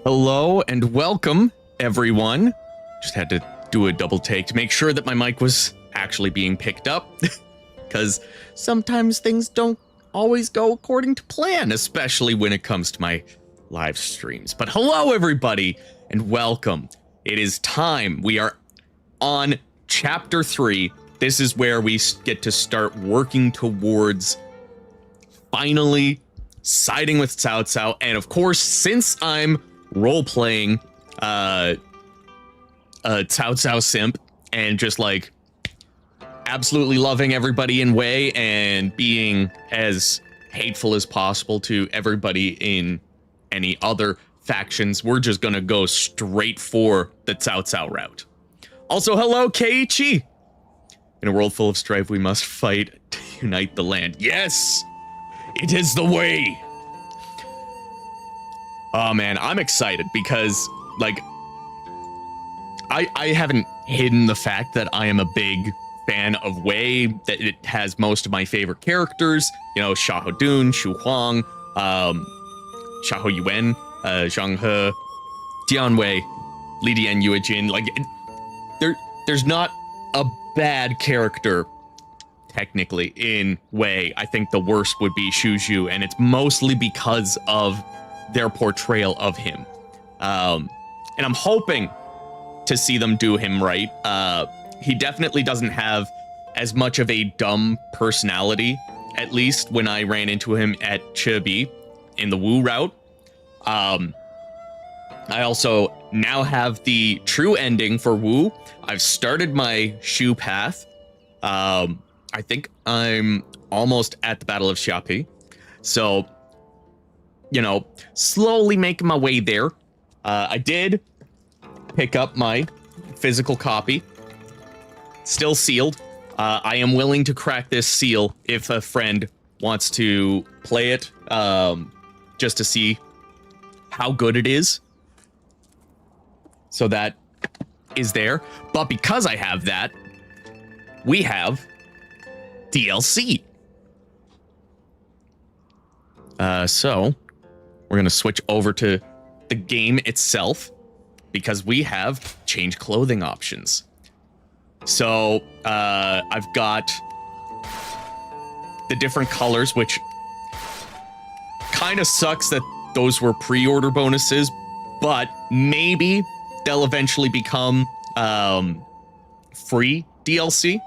Hello and welcome, everyone. Just had to do a double take to make sure that my mic was actually being picked up, because sometimes things don't always go according to plan, especially when it comes to my live streams. But hello, everybody, and welcome. It is time. We are on Chapter 3. This is where we get to start working towards finally siding with Cao Cao. And of course, since I'm role-playing Cao Cao simp and just like absolutely loving everybody in Wei and being as hateful as possible to everybody in any other factions, we're just gonna go straight for the Cao Cao route. Also, hello, Keiichi! In a world full of strife, we must fight to unite the land. Yes! It is the way! Oh man, I'm excited because, like, I haven't hidden the fact that I am a big fan of Wei, that it has most of my favorite characters, you know, Xiahou Dun, Xu Huang, Xiahou Yuan, Zhang He, Dian Wei, Li Dian Yuejin. Like, there's not a bad character technically in Wei. I think the worst would be Xu Zhu, and it's mostly because of their portrayal of him. And I'm hoping to see them do him right. He definitely doesn't have as much of a dumb personality, at least when I ran into him at Chibi in the Wu route. I also now have the true ending for Wu. I've started my Shu path. I think I'm almost at the Battle of Xiapi. So, you know, slowly making my way there. I did pick up my physical copy. Still sealed. I am willing to crack this seal if a friend wants to play it, just to see how good it is. So that is there. But because I have that, we have DLC. So we're going to switch over to the game itself because we have change clothing options. So I've got the different colors, which kind of sucks that those were pre-order bonuses, but maybe they'll eventually become free DLC.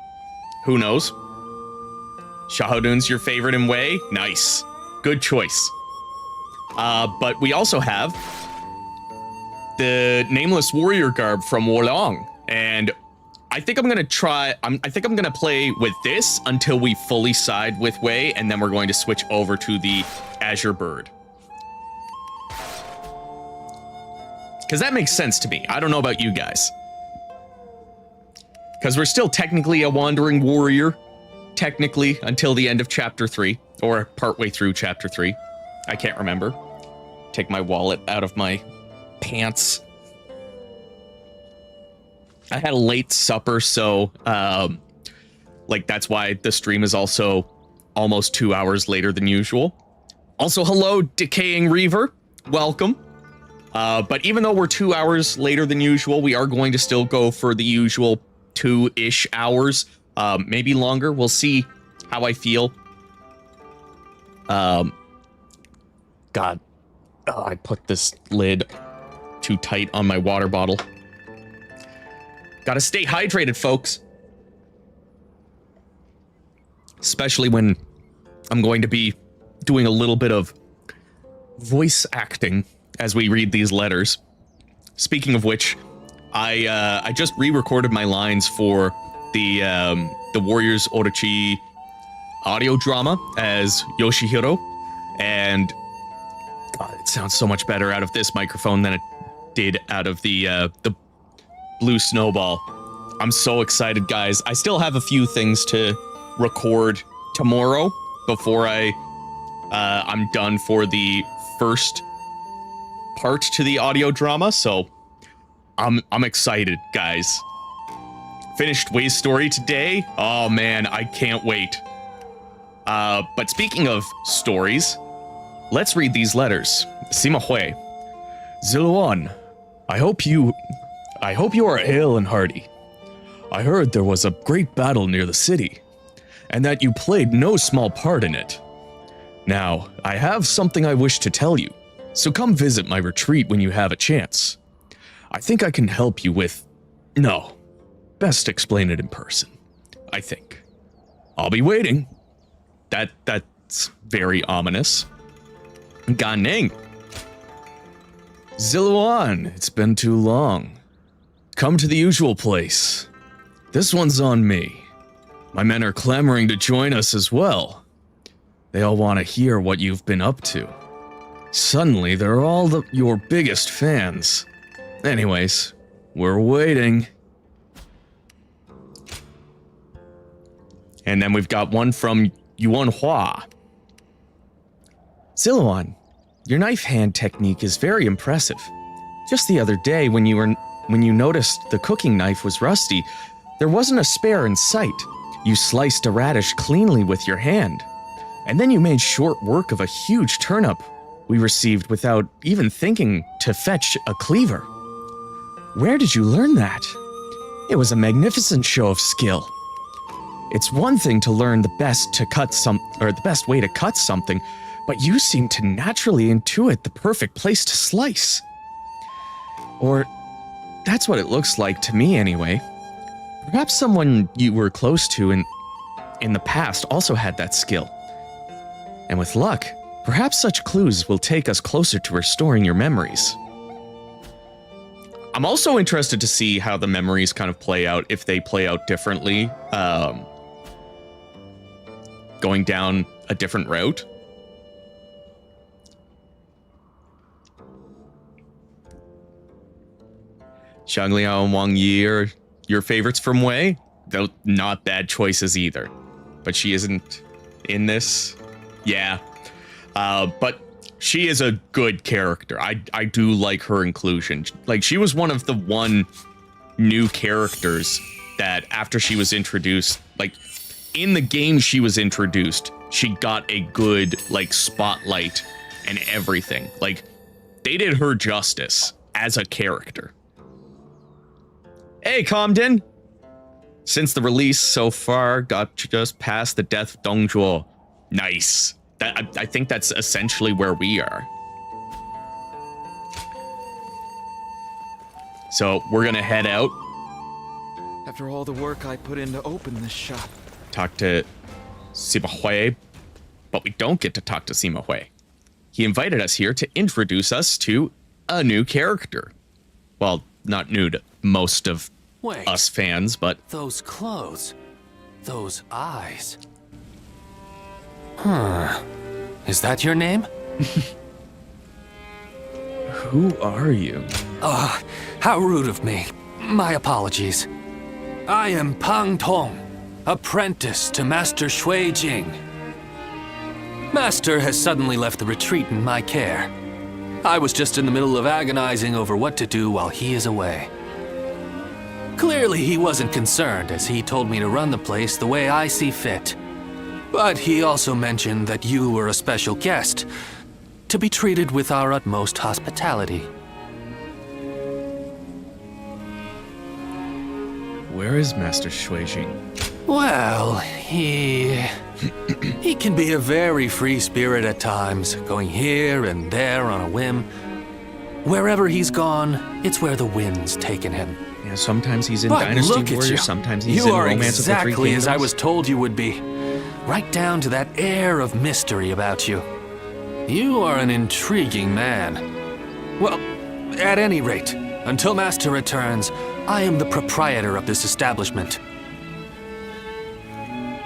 Who knows? Xiahou Dun's your favorite in Wei? Nice. Good choice. But we also have the Nameless Warrior garb from Wolong, and I think I'm gonna play with this until we fully side with Wei, and then we're going to switch over to the Azure Bird. Because that makes sense to me. I don't know about you guys. Because we're still technically a wandering warrior, technically, until the end of Chapter 3, or partway through Chapter 3. I can't remember. Take my wallet out of my pants. I had a late supper, so, like, that's why the stream is also almost 2 hours later than usual. Also, hello, Decaying Reaver. Welcome. But even though we're 2 hours later than usual, we are going to still go for the usual 2-ish hours. Maybe longer. We'll see how I feel. God. Oh, I put this lid too tight on my water bottle. Gotta stay hydrated, folks. Especially when I'm going to be doing a little bit of voice acting as we read these letters. Speaking of which, I just re-recorded my lines for the Warriors Orochi audio drama as Yoshihiro, and God, it sounds so much better out of this microphone than it did out of the Blue Snowball. I'm so excited, guys. I still have a few things to record tomorrow before I'm done for the first part to the audio drama, so I'm excited, guys. Finished Wei's story today. Oh man, I can't wait. But speaking of stories, let's read these letters. Sima Hui. Ziluan, I hope you are hale and hearty. I heard there was a great battle near the city, and that you played no small part in it. Now, I have something I wish to tell you, so come visit my retreat when you have a chance. I think I can help you with... No, best explain it in person, I think. I'll be waiting. That's very ominous. Ganing. Ziluan, it's been too long. Come to the usual place. This one's on me. My men are clamoring to join us as well. They all want to hear what you've been up to. Suddenly, they're all your biggest fans. Anyways, we're waiting. And then we've got one from Yuan Hua. Ziluan, your knife hand technique is very impressive. Just the other day, when you noticed the cooking knife was rusty, there wasn't a spare in sight. You sliced a radish cleanly with your hand. And then you made short work of a huge turnip we received without even thinking to fetch a cleaver. Where did you learn that? It was a magnificent show of skill. It's one thing to learn the best way to cut something, but you seem to naturally intuit the perfect place to slice. Or that's what it looks like to me anyway. Perhaps someone you were close to in the past also had that skill. And with luck, perhaps such clues will take us closer to restoring your memories. I'm also interested to see how the memories kind of play out, if they play out differently, going down a different route. Xiangliao and Wang Yi are your favorites from Wei, though not bad choices either. But she isn't in this. Yeah. But she is a good character. I do like her inclusion. Like, she was one of the new characters that after she was introduced, like, in the game she was introduced, she got a good, like, spotlight and everything. Like, they did her justice as a character. Hey, Comden! Since the release so far, got just past the death of Dongzhuo. Nice. I think that's essentially where we are. So we're gonna head out. After all the work I put in to open this shop. Talk to Sima Hui, but we don't get to talk to Sima Hui. He invited us here to introduce us to a new character. Well, not new to most of us fans, but... Those clothes. Those eyes. Huh. Is that your name? Who are you? How rude of me. My apologies. I am Pang Tong, apprentice to Master Shui Jing. Master has suddenly left the retreat in my care. I was just in the middle of agonizing over what to do while he is away. Clearly he wasn't concerned, as he told me to run the place the way I see fit. But he also mentioned that you were a special guest, to be treated with our utmost hospitality. Where is Master Shuijing? Well, he can be a very free spirit at times, going here and there on a whim. Wherever he's gone, it's where the wind's taken him. Yeah, sometimes he's in Dynasty Warriors, sometimes he's in Romance of the Three Kingdoms. You are exactly as I was told you would be. Right down to that air of mystery about you. You are an intriguing man. Well, at any rate, until Master returns, I am the proprietor of this establishment.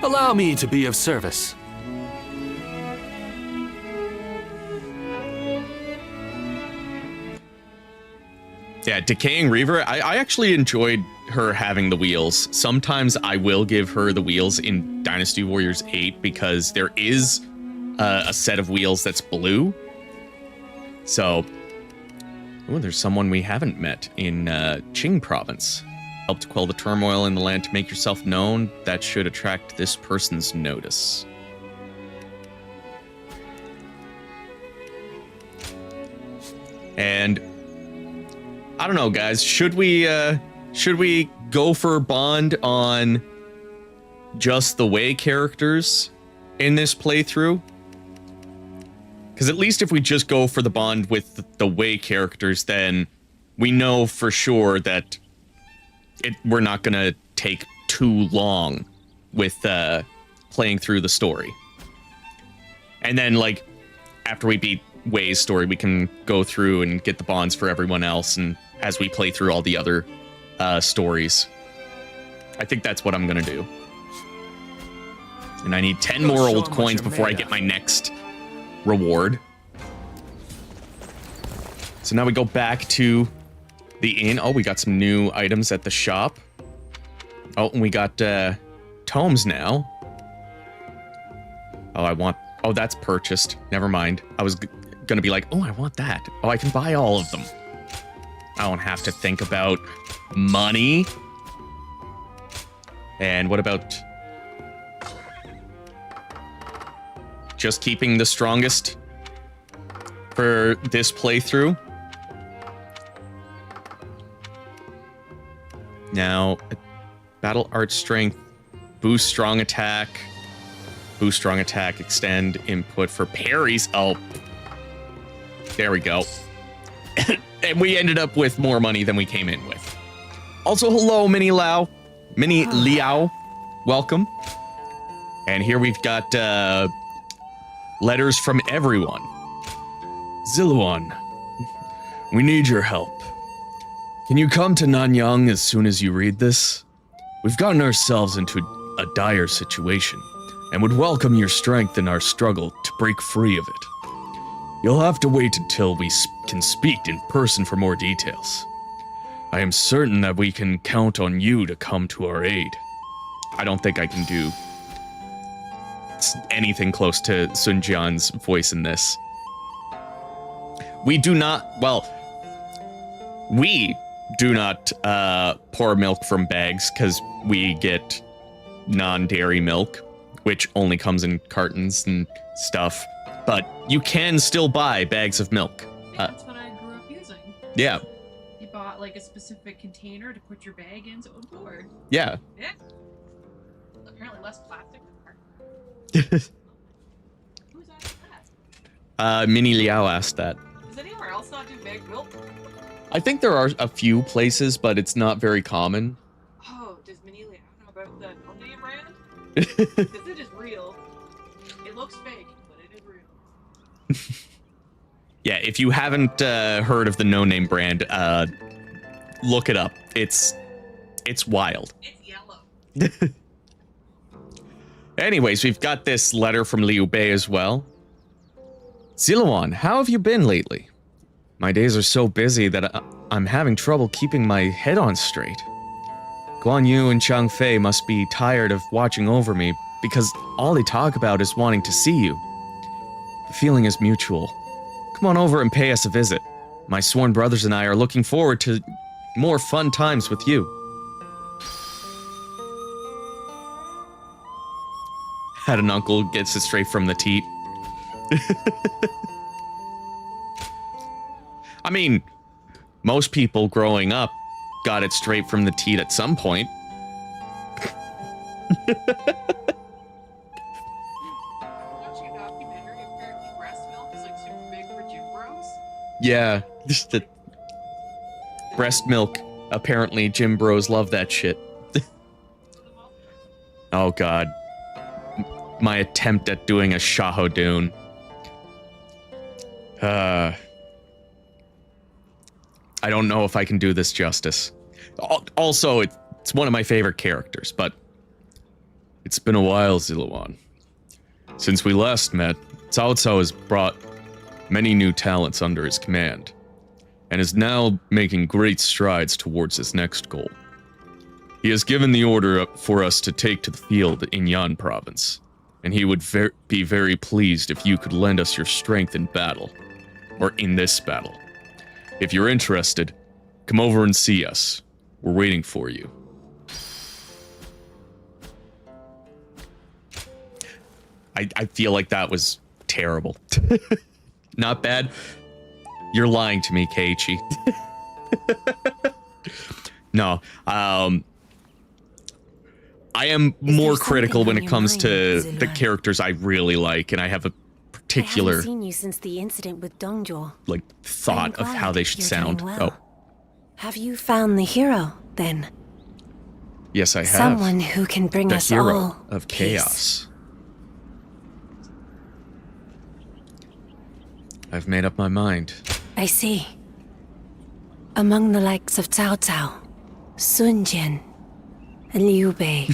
Allow me to be of service. Yeah, Decaying Reaver, I actually enjoyed her having the wheels. Sometimes I will give her the wheels in Dynasty Warriors 8 because there is a set of wheels that's blue. So, oh, there's someone we haven't met in Qing province. Help to quell the turmoil in the land to make yourself known. That should attract this person's notice. And I don't know, guys. Should we go for bond on just the Wei characters in this playthrough? Because at least if we just go for the bond with the Wei characters, then we know for sure that we're not gonna take too long with playing through the story. And then, like, after we beat Wei's story, we can go through and get the bonds for everyone else, and as we play through all the other stories. I think that's what I'm gonna do. And I need 10 more old coins before I get my next reward. So now we go back to the inn. Oh, we got some new items at the shop. Oh, and we got tomes now. Oh, that's purchased. Never mind. I was gonna be like, oh, I want that. Oh, I can buy all of them. I don't have to think about money. And what about just keeping the strongest for this playthrough? Now, battle art strength, boost strong attack, extend input for parries. Oh, there we go. And we ended up with more money than we came in with. Also, hello, Mini Liao, welcome. And here we've got letters from everyone. Ziluan, we need your help. Can you come to Nanyang as soon as you read this? We've gotten ourselves into a dire situation, and would welcome your strength in our struggle to break free of it. You'll have to wait until we can speak in person for more details. I am certain that we can count on you to come to our aid. I don't think I can do anything close to Sun Jian's voice in this. We do not pour milk from bags because we get non-dairy milk, which only comes in cartons and stuff. But you can still buy bags of milk. Yeah, that's what I grew up using. Yeah. You bought like a specific container to put your bag in so it would pour. Yeah. Yeah. Apparently less plastic than carton. Who's asked that? Mini Liao asked that. Does anywhere else not do bagged milk? I think there are a few places, but it's not very common. Oh, does Mini Liao know about the no-name brand? Because it is real. It looks fake, but it is real. Yeah, if you haven't heard of the No Name brand, look it up. It's wild. It's yellow. Anyways, we've got this letter from Liu Bei as well. Ziluan, how have you been lately? My days are so busy that I'm having trouble keeping my head on straight. Guan Yu and Chang Fei must be tired of watching over me because all they talk about is wanting to see you. The feeling is mutual. Come on over and pay us a visit. My sworn brothers and I are looking forward to more fun times with you. Had an uncle gets it straight from the teat. I mean, most people growing up got it straight from the teat at some point. Watching a documentary, apparently breast milk is like super big for gym bros. Yeah, just the breast milk. Apparently, gym bros love that shit. Oh god. My attempt at doing a Shahodun. I don't know if I can do this justice. Also, it's one of my favorite characters, but it's been a while, Ziluan. Since we last met, Cao Cao has brought many new talents under his command, and is now making great strides towards his next goal. He has given the order for us to take to the field in Yan province, and he would be very pleased if you could lend us your strength in battle, or in this battle. If you're interested, come over and see us. We're waiting for you. I feel like that was terrible. Not bad. You're lying to me, Keiichi. No. I am more critical when it comes to the characters I really like, and I have a particular I haven't seen you since the incident with Dongjuo. like thought of how they should sound. Well. Oh, Have you found the hero then? yes, I have. Someone who can bring The us hero all of peace. chaos. I've made up my mind. I see. Among the likes of Cao Cao, Sun Jian, and Liu Bei,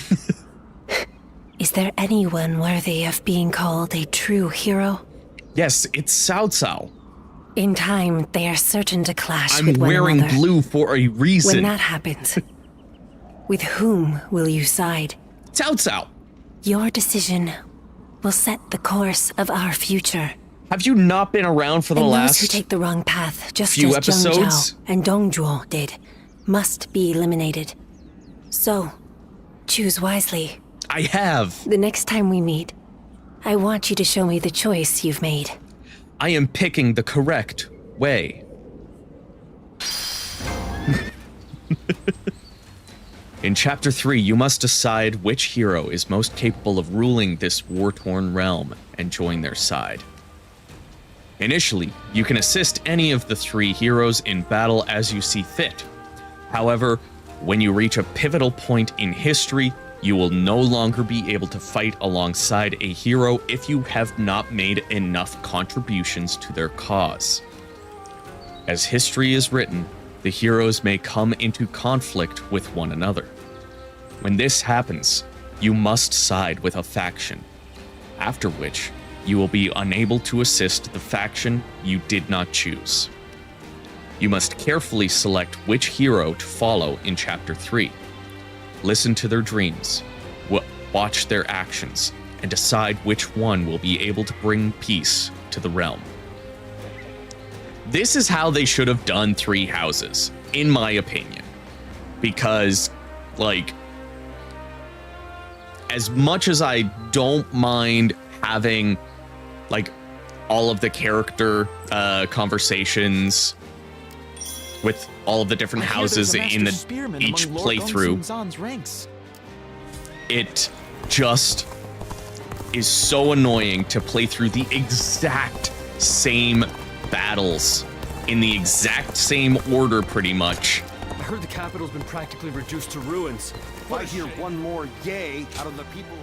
is there anyone worthy of being called a true hero? Yes, it's Cao Cao. In time, they are certain to clash I'm with one wearing another. blue for a reason. When that happens, with whom will you side? Cao Cao. Your decision will set the course of our future. Have you not been around for the And last those who take the wrong path, just few as episodes? Zheng Zhao and Dongjuo did, must be eliminated. So, choose wisely. I have. The next time we meet, I want you to show me the choice you've made. I am picking the correct way. In Chapter 3, you must decide which hero is most capable of ruling this war-torn realm and join their side. Initially, you can assist any of the 3 heroes in battle as you see fit. However, when you reach a pivotal point in history, you will no longer be able to fight alongside a hero if you have not made enough contributions to their cause. As history is written, the heroes may come into conflict with one another. When this happens, you must side with a faction, after which you will be unable to assist the faction you did not choose. You must carefully select which hero to follow in Chapter 3. Listen to their dreams, watch their actions, and decide which one will be able to bring peace to the realm. This is how they should have done 3 houses, in my opinion. Because, like, as much as I don't mind having, like, all of the character conversations with all of the different houses in each playthrough, it just is so annoying to play through the exact same battles in the exact same order, pretty much. I heard the capital's been practically reduced to ruins. If I hear one more yay out of the people.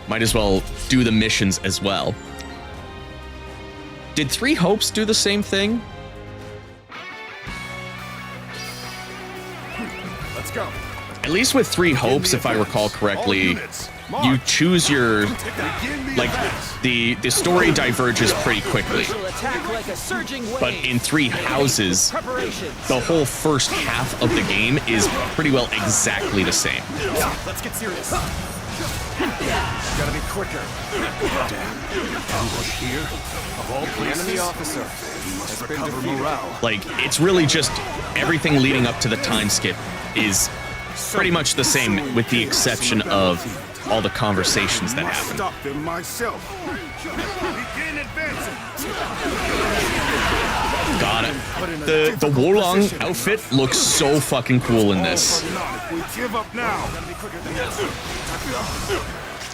Might as well do the missions as well. Did 3 Hopes do the same thing? Let's go. At least with 3 Hopes, if I recall correctly, you choose your, like, the story diverges pretty quickly. But in 3 Houses, the whole first half of the game is pretty well exactly the same. Let's get serious. Gotta be quicker. Damn. Ambush here? Of all places? Enemy officer. Has been to morale. Like, it's really just everything leading up to the time skip is pretty much the same, with the exception of all the conversations that happen. Stop them myself. Begin advancing. Got it. The Wolong outfit looks so fucking cool in this. We give up now.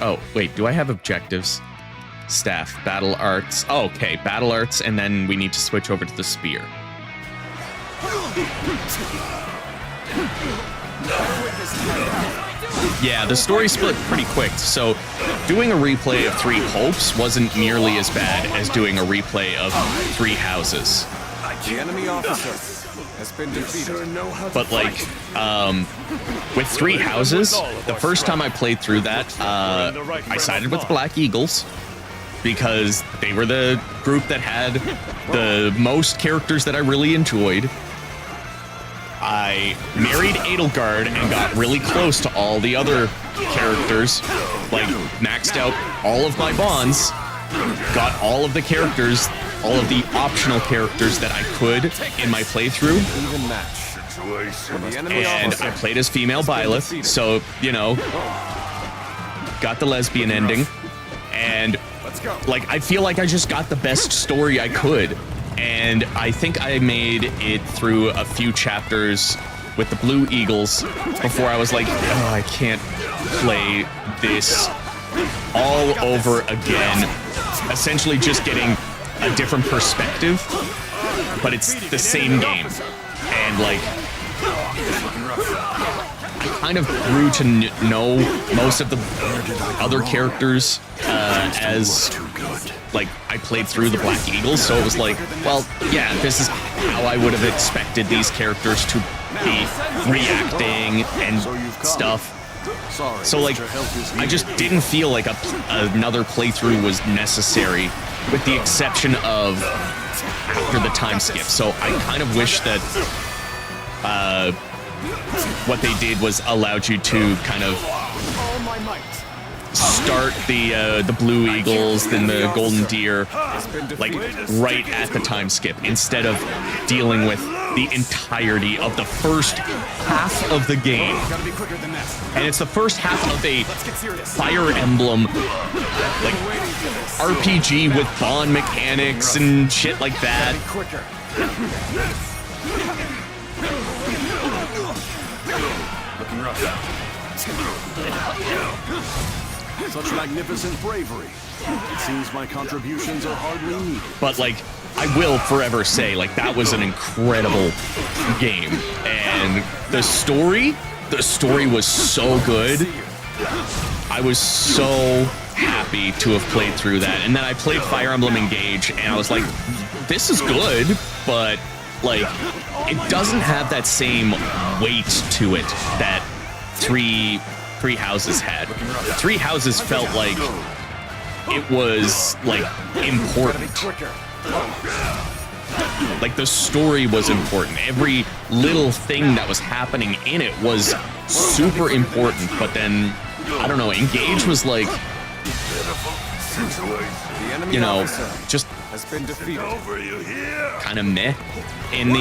Oh, wait, do I have objectives? Staff, battle arts. Oh, okay, battle arts, and then we need to switch over to the spear. Yeah, the story split pretty quick, so doing a replay of 3 Hopes wasn't nearly as bad as doing a replay of 3 Houses. The enemy officer has been defeated. But, like, with 3 Houses, the first time I played through that, I sided with the Black Eagles, because they were the group that had the most characters that I really enjoyed. I married Edelgard and got really close to all the other characters, like maxed out all of my bonds, got all of the characters, all of the optional characters that I could in my playthrough. Even match. And I played as female Byleth, so, you know, got the lesbian ending. And, like, I feel like I just got the best story I could. And I think I made it through a few chapters with the Blue Eagles before I was like, oh, I can't play this all over again. Essentially just getting a different perspective, but it's the same game. And like, I kind of grew to know most of the other characters as like I played through the Black Eagles, so it was like, well, yeah, this is how I would have expected these characters to be reacting and stuff. So like, I just didn't feel like another playthrough was necessary, with the exception of after the time skip. So I kind of wish that what they did was allowed you to kind of start the Blue Eagles, then the Golden Deer, like right at the time skip, instead of dealing with the entirety of the first half of the game. And it's the first half of a Fire Emblem like RPG with bond mechanics and shit like that. Looking rough. Such magnificent bravery. It seems my contributions are hardly needed. But like, I will forever say, like, that was an incredible game. And the story was so good. I was so happy to have played through that. And then I played Fire Emblem Engage, and I was like, this is good, but like, it doesn't have that same weight to it that Three Houses had. Three Houses felt like it was like important. Like the story was important. Every little thing that was happening in it was super important. But then, I don't know, Engage was like, you know, just kind of meh in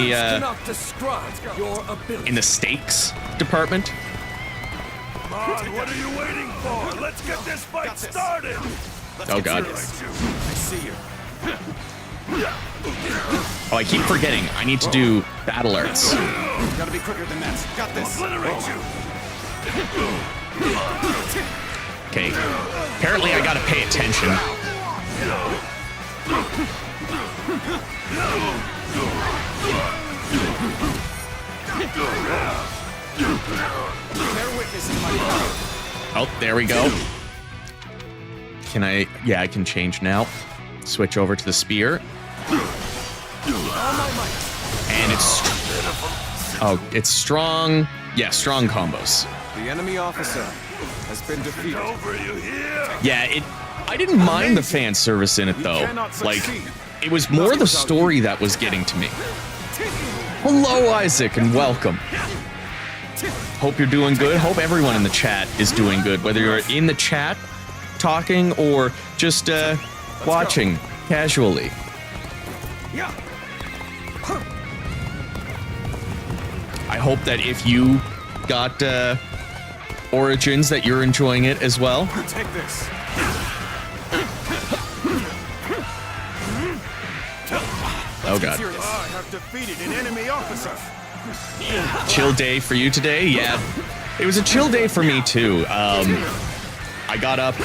the stakes department. Come on, what are you waiting for? Let's get this fight started! Oh god. I see you. Oh, I keep forgetting. I need to do battle arts. Gotta be quicker than that. Got this. Obliterate you! Okay. Apparently I gotta pay attention. Oh, there we go. Can I? Yeah, I can change now. Switch over to the spear. And it's strong. Yeah, strong combos. The enemy officer has been defeated. Yeah, I didn't mind the fan service in it though. Like, it was more the story that was getting to me. Hello, Isaac, and welcome. Hope you're doing good. Hope everyone in the chat is doing good, whether you're in the chat talking or just watching casually. I hope that if you got Origins, that you're enjoying it as well. Take this. Oh god. I have defeated an enemy officer. Chill day for you today? Yeah. It was a chill day for me too. I got up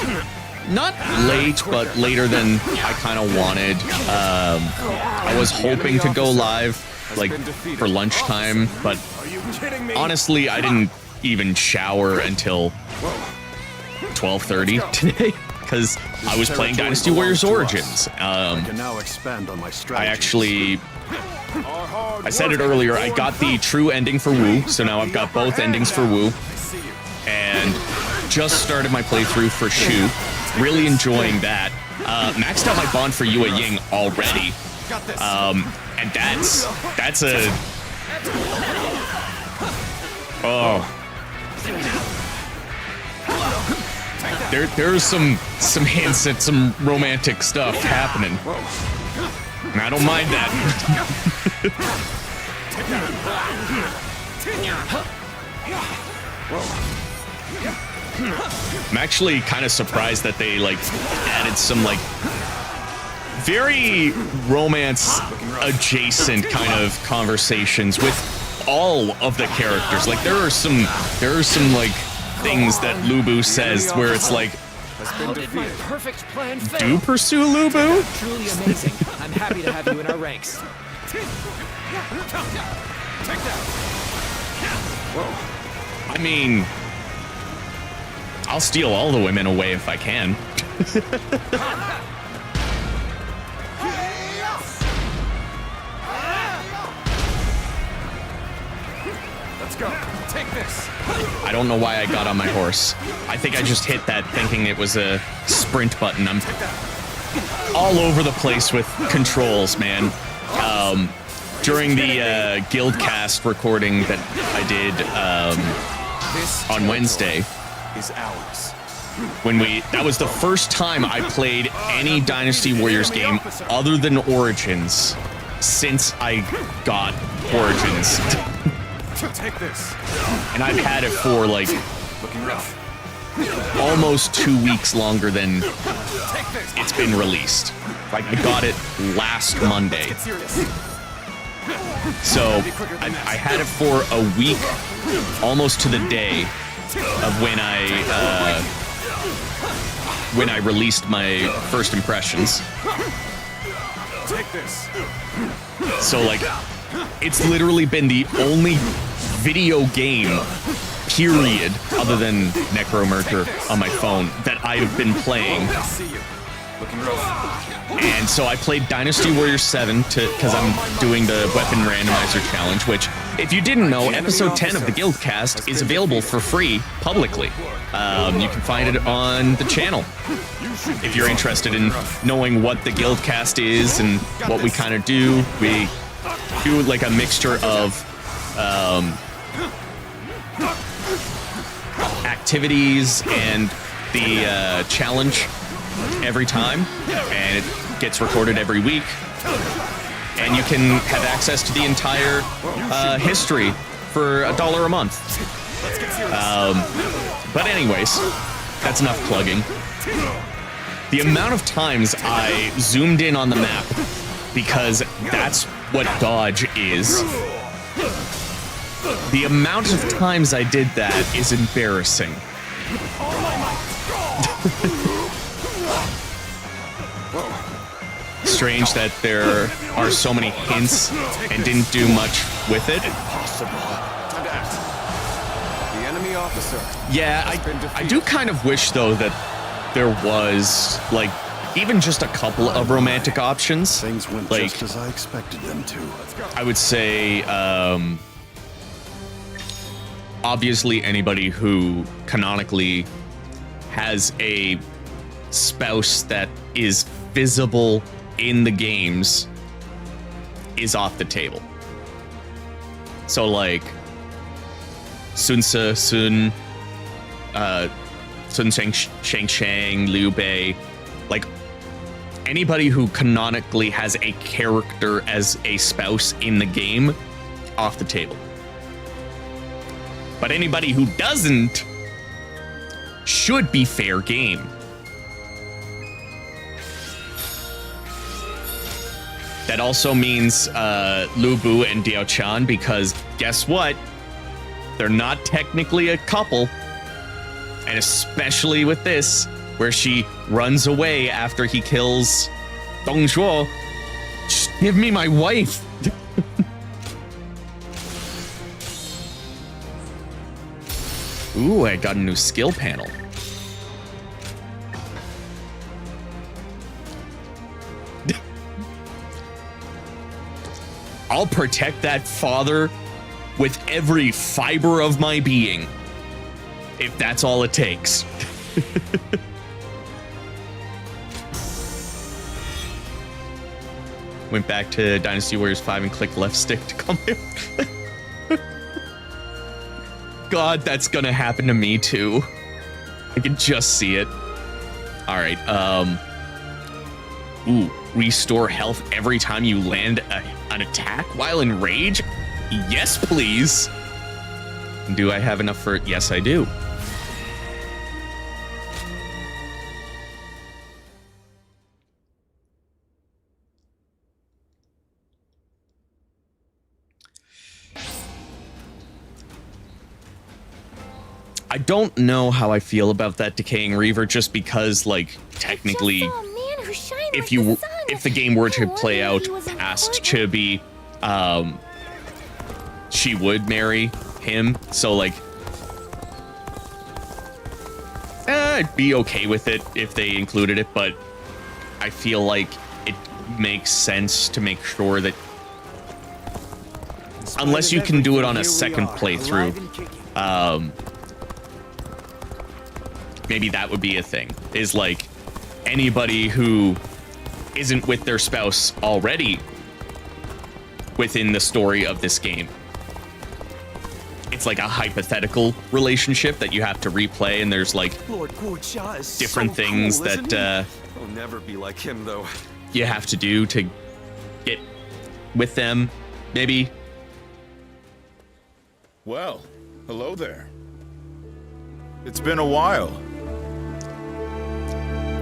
not late, but later than I kind of wanted. I was hoping to go live like for lunchtime, but honestly, I didn't even shower until 12:30 today because I was playing Dynasty Warriors Origins. I said it earlier, I got the true ending for Wu, so now I've got both endings for Wu, and just started my playthrough for Shu. Really enjoying that. Maxed out my bond for Yue Ying already, and that's a... Oh. There's some hints at some romantic stuff happening. And I don't mind that. I'm actually kind of surprised that they like added some like very romance adjacent kind of conversations with all of the characters. Like there are some like things that Lubu says where it's like, How did my perfect plan fail? do pursue Lubu? Truly amazing. I'm happy to have you in our ranks. I mean, I'll steal all the women away if I can. Let's go. Take this. I don't know why I got on my horse. I think I just hit that thinking it was a sprint button. I'm all over the place with controls, man. During the Guildcast recording that I did on Wednesday, Is ours. that was the first time I played any Dynasty Warriors game other than Origins since I got Origins. Take this. And I've had it for like Looking rough. almost 2 weeks longer than it's been released. Like I got it last Monday. Serious. So I had it for a week, almost to the day of when I released my first impressions. Take this. So like, it's literally been the only video game, period, other than Necromerger on my phone, that I've been playing. I see you. Looking rough. And so I played Dynasty Warriors 7 because I'm doing the Weapon Randomizer Challenge, which, if you didn't know, episode 10 of the Guildcast is available for free publicly. You can find it on the channel. If you're interested in knowing what the Guildcast is and what we kind of do, we do like a mixture of activities and the challenge every time, and it gets recorded every week, and you can have access to the entire history for $1 a month. But anyways, that's enough plugging. The amount of times I zoomed in on the map, because that's what dodge is, the amount of times I did that is embarrassing. Strange that there are so many hints and didn't do much with it. Time to act. The enemy officer. Yeah, I do kind of wish, though, that there was, like, even just a couple of romantic options. Things went like, just as I expected them to. I would say, obviously anybody who canonically has a spouse that is visible in the games is off the table. So like Sun Shang, Liu Bei, like anybody who canonically has a character as a spouse in the game, off the table. But anybody who doesn't should be fair game. That also means Lu Bu and Diao Chan, because guess what? They're not technically a couple. And especially with this, where she runs away after he kills Dong Zhuo. Just give me my wife. Ooh, I got a new skill panel. I'll protect that father with every fiber of my being, if that's all it takes. Went back to Dynasty Warriors 5 and clicked left stick to come here. God, that's gonna happen to me too. I can just see it. All right, ooh, restore health every time you land an attack while in rage? Yes, please. Do I have enough for it? Yes, I do. I don't know how I feel about that Decaying Reaver, just because, like, technically, if the game were to play out past Chibi, she would marry him. So, like, I'd be okay with it if they included it, but I feel like it makes sense to make sure that, unless you can do it on a second playthrough, maybe that would be a thing, is like anybody who isn't with their spouse already within the story of this game. It's like a hypothetical relationship that you have to replay, and there's like different things that I'll never be like him though. you have to do to get with them, maybe. Well, hello there. It's been a while.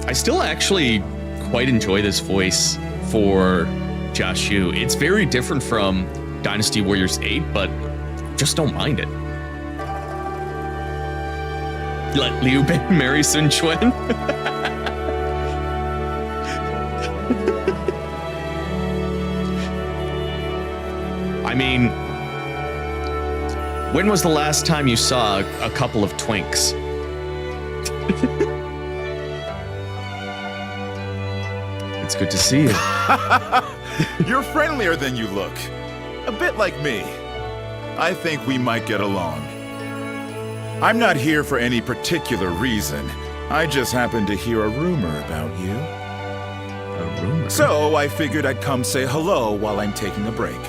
I still actually quite enjoy this voice for Jashu. It's very different from Dynasty Warriors 8, but just don't mind it. Let Liu Bei marry Sun Quan. I mean, when was the last time you saw a couple of twinks? It's good to see you. You're friendlier than you look. A bit like me. I think we might get along. I'm not here for any particular reason. I just happened to hear a rumor about you. A rumor? So I figured I'd come say hello while I'm taking a break.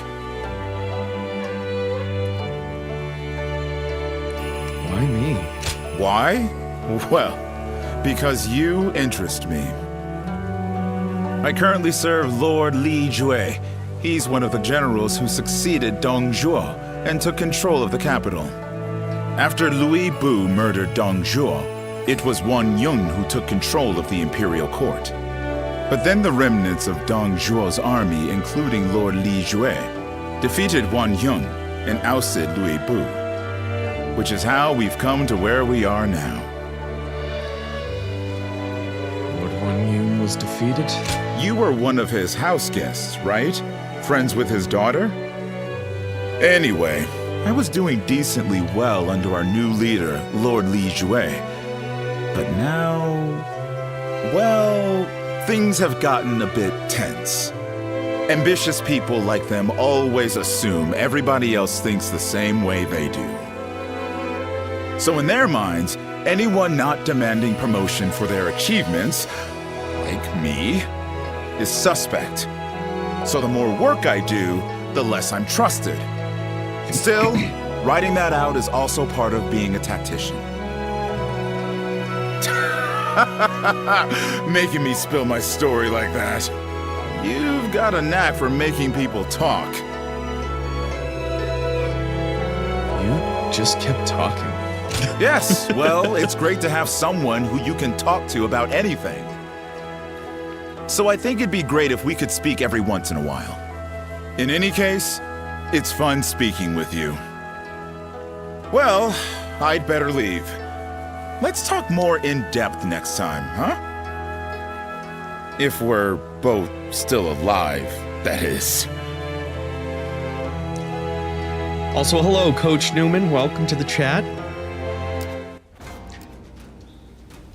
Why me? Why? Well, because you interest me. I currently serve Lord Li Jue. He's one of the generals who succeeded Dong Zhuo and took control of the capital. After Louis Bu murdered Dong Zhuo, it was Wan Yun who took control of the imperial court. But then the remnants of Dong Zhuo's army, including Lord Li Jue, defeated Wan Yun and ousted Louis Bu, which is how we've come to where we are now. Lord Wan Yun was defeated? You were one of his house guests, right? Friends with his daughter? Anyway, I was doing decently well under our new leader, Lord Li Jue. But now, well, things have gotten a bit tense. Ambitious people like them always assume everybody else thinks the same way they do. So in their minds, anyone not demanding promotion for their achievements, like me, is suspect. So the more work I do, the less I'm trusted. Still, writing that out is also part of being a tactician. Making me spill my story like that. You've got a knack for making people talk. You just kept talking. Yes, well, it's great to have someone who you can talk to about anything. So I think it'd be great if we could speak every once in a while. In any case, it's fun speaking with you. Well, I'd better leave. Let's talk more in depth next time, huh? If we're both still alive, that is. Also, hello, Coach Newman. Welcome to the chat.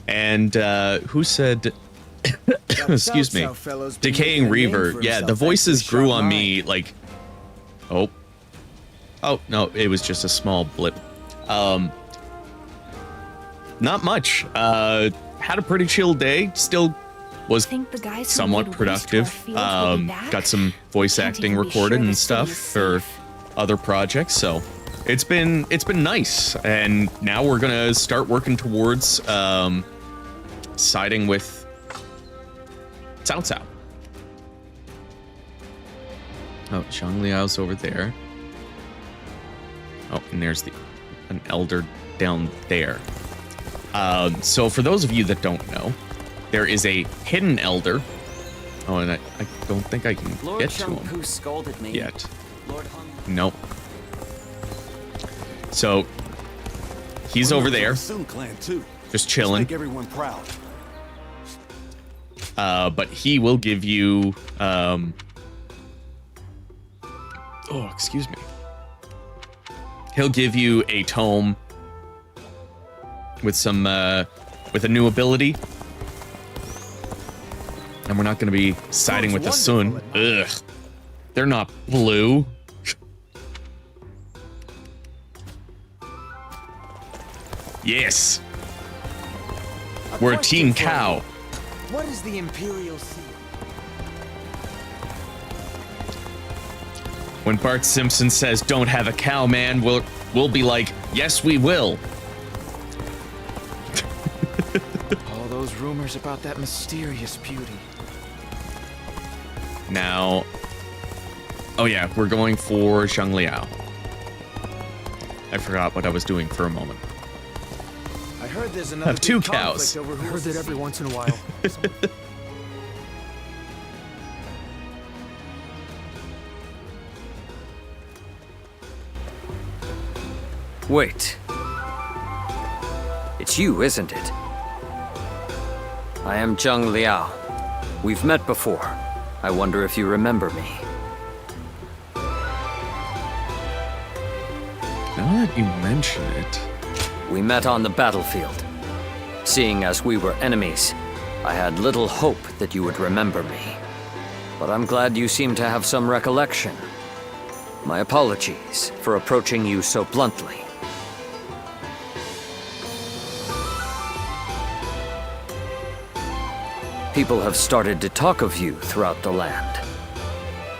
And who said... Excuse me. Decaying Reaver. Yeah, the voices grew on me like... Oh, no, it was just a small blip. Not much. Had a pretty chill day. Still was somewhat productive. Got some voice acting recorded and stuff for other projects, so it's been nice. And now we're gonna start working towards siding with Cao Cao. Oh, Zhang Liao's over there. Oh, and there's an elder down there. So for those of you that don't know, there is a hidden elder. Oh, and I don't think I can get to him scolded me. yet. Nope. So He's over there, Sun clan too. just chilling. Make everyone proud. But he will give you, oh, excuse me. He'll give you a tome with some, with a new ability. And we're not going to be siding with the Sun. Ugh. They're not blue. Yes. We're Team Cao. What is the Imperial Seal? When Bart Simpson says, "Don't have a cow, man," we'll be like, "Yes, we will." All those rumors about that mysterious beauty. Now, oh yeah, we're going for Zhangliao. I forgot what I was doing for a moment. I heard there's another Have two big cows. conflict over who heard that every once in a while. Wait. It's you, isn't it? I am Zhang Liao. We've met before. I wonder if you remember me. Now that you mention it... We met on the battlefield. Seeing as we were enemies, I had little hope that you would remember me. But I'm glad you seem to have some recollection. My apologies for approaching you so bluntly. People have started to talk of you throughout the land.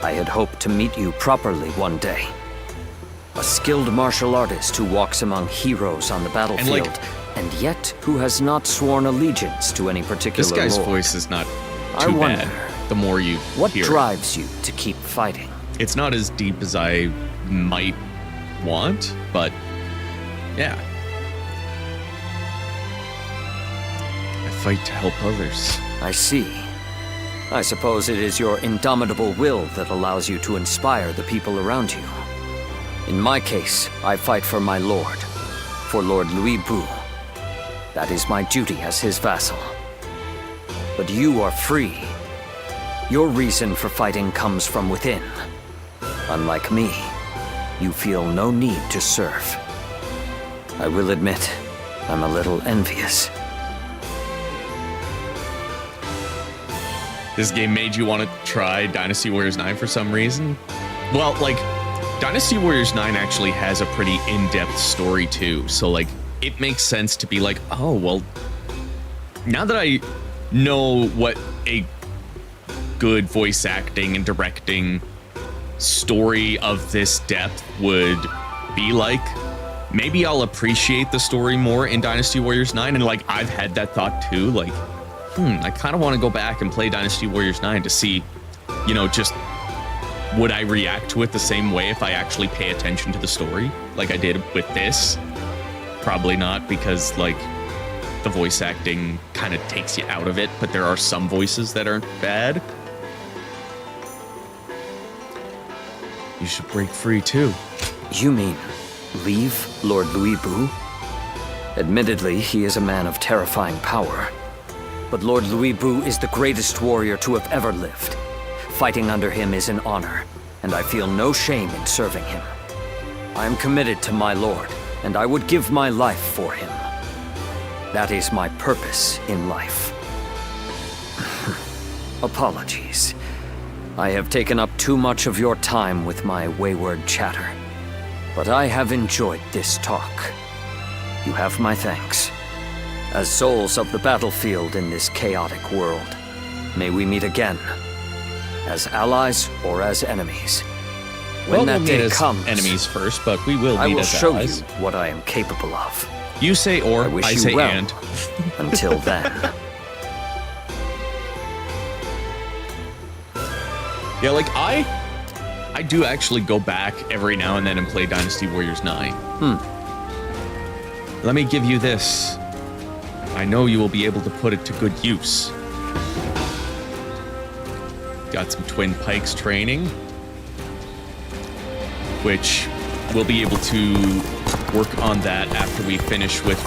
I had hoped to meet you properly one day. A skilled martial artist who walks among heroes on the battlefield, and yet who has not sworn allegiance to any particular This guy's lord. voice is not I too wonder, bad. The more you what hear drives you to keep fighting? It's not as deep as I might want, but yeah. I fight to help others. I see. I suppose it is your indomitable will that allows you to inspire the people around you. In my case, I fight for my lord, for Lord Louis Bu. That is my duty as his vassal. But you are free. Your reason for fighting comes from within. Unlike me, you feel no need to serve. I will admit, I'm a little envious. This game made you want to try Dynasty Warriors 9 for some reason? Well, like, Dynasty Warriors 9 actually has a pretty in-depth story too, so like, it makes sense to be like, oh, well, now that I know what a good voice acting and directing story of this depth would be like, maybe I'll appreciate the story more in Dynasty Warriors 9, and like, I've had that thought too, like, I kind of want to go back and play Dynasty Warriors 9 to see, you know, just would I react to it the same way if I actually pay attention to the story like I did with this? Probably not, because like the voice acting kind of takes you out of it, but there are some voices that aren't bad. You should break free too. You mean leave Lord Louis Bu? Admittedly, he is a man of terrifying power. But Lord Louis Bu is the greatest warrior to have ever lived. Fighting under him is an honor, and I feel no shame in serving him. I am committed to my lord, and I would give my life for him. That is my purpose in life. Apologies. I have taken up too much of your time with my wayward chatter. But I have enjoyed this talk. You have my thanks. As souls of the battlefield in this chaotic world, may we meet again, as allies or as enemies. When that day comes, enemies first, but we will I meet will as show allies. you what I am capable of. You say or, I wish I you say well. and. Until then. Yeah, like I do actually go back every now and then and play Dynasty Warriors 9. Let me give you this. I know you will be able to put it to good use. Got some Twin Pikes training, which we'll be able to work on that after we finish with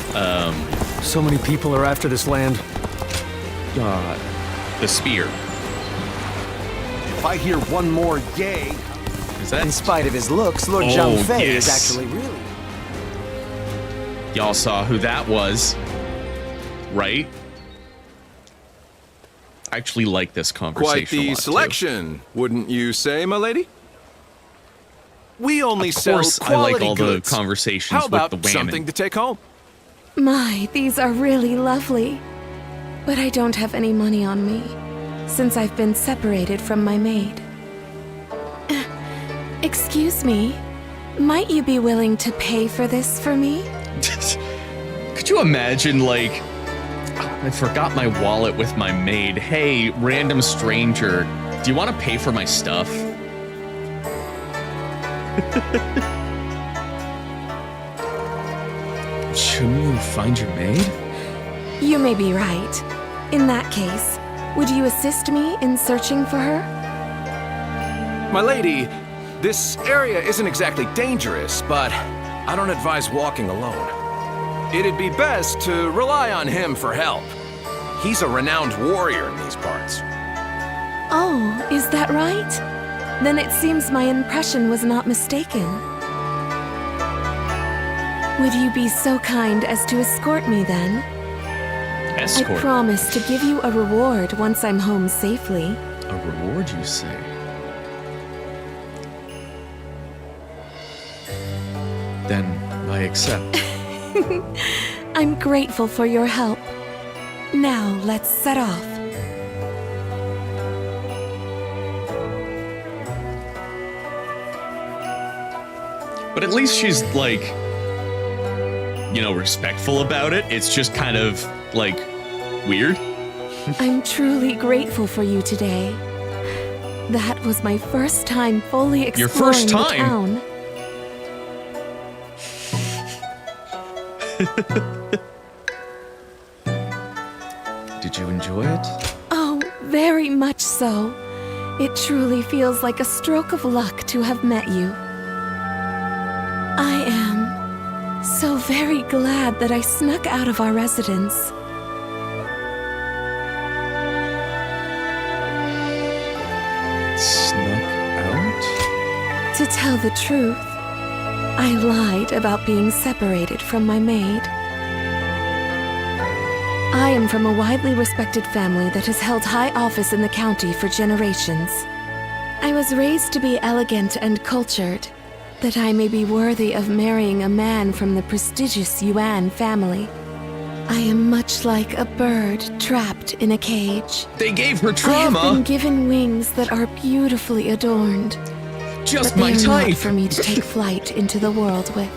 So many people are after this land. the spear. If I hear one more yay, Is that in spite of his looks, Lord Oh, Zhang Fei yes. is actually really... y'all saw who that was, right? I actually like this conversation Quite a the lot, too. selection, wouldn't you say, my lady? We only Of sell course, I quality like all the goods. conversations How about with the women. something to take home? My, these are really lovely. But I don't have any money on me, since I've been separated from my maid. Excuse me, might you be willing to pay for this for me? Could you imagine, like, I forgot my wallet with my maid. Hey, random stranger, do you want to pay for my stuff? Shouldn't you find your maid? You may be right. In that case, would you assist me in searching for her? My lady, this area isn't exactly dangerous, but I don't advise walking alone. It'd be best to rely on him for help. He's a renowned warrior in these parts. Oh, is that right? Then it seems my impression was not mistaken. Would you be so kind as to escort me then? I Escort. promise to give you a reward once I'm home safely. A reward, you say? Then I accept. I'm grateful for your help. Now let's set off. But at least she's like, you know, respectful about it. It's just kind of like weird. I'm truly grateful for you today. That was my first time fully exploring Your first the time? town. Did you enjoy it? Oh, very much so. It truly feels like a stroke of luck to have met you. I am so very glad that I snuck out of our residence. Snuck out? To tell the truth, I lied about being separated from my maid. I am from a widely respected family that has held high office in the county for generations. I was raised to be elegant and cultured, that I may be worthy of marrying a man from the prestigious Yuan family. I am much like a bird trapped in a cage. They gave her I have trauma. been given wings that are beautifully adorned. Just but my they are type. not for me to take flight into the world with.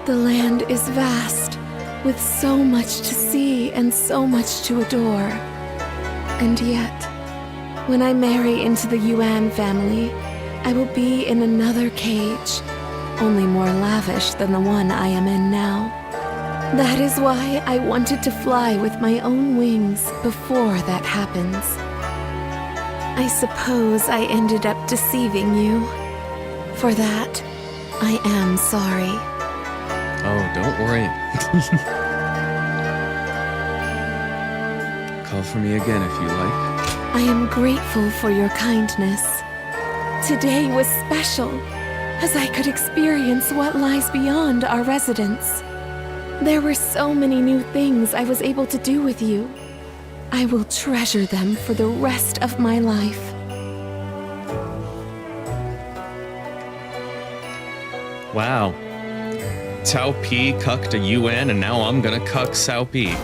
The land is vast, with so much to see and so much to adore. And yet, when I marry into the Yuan family, I will be in another cage, only more lavish than the one I am in now. That is why I wanted to fly with my own wings before that happens. I suppose I ended up deceiving you. For that, I am sorry. Oh, don't worry. Call for me again if you like. I am grateful for your kindness. Today was special, as I could experience what lies beyond our residence. There were so many new things I was able to do with you. I will treasure them for the rest of my life. Wow. Cao Pi cucked a UN, and now I'm gonna cuck Cao Pi.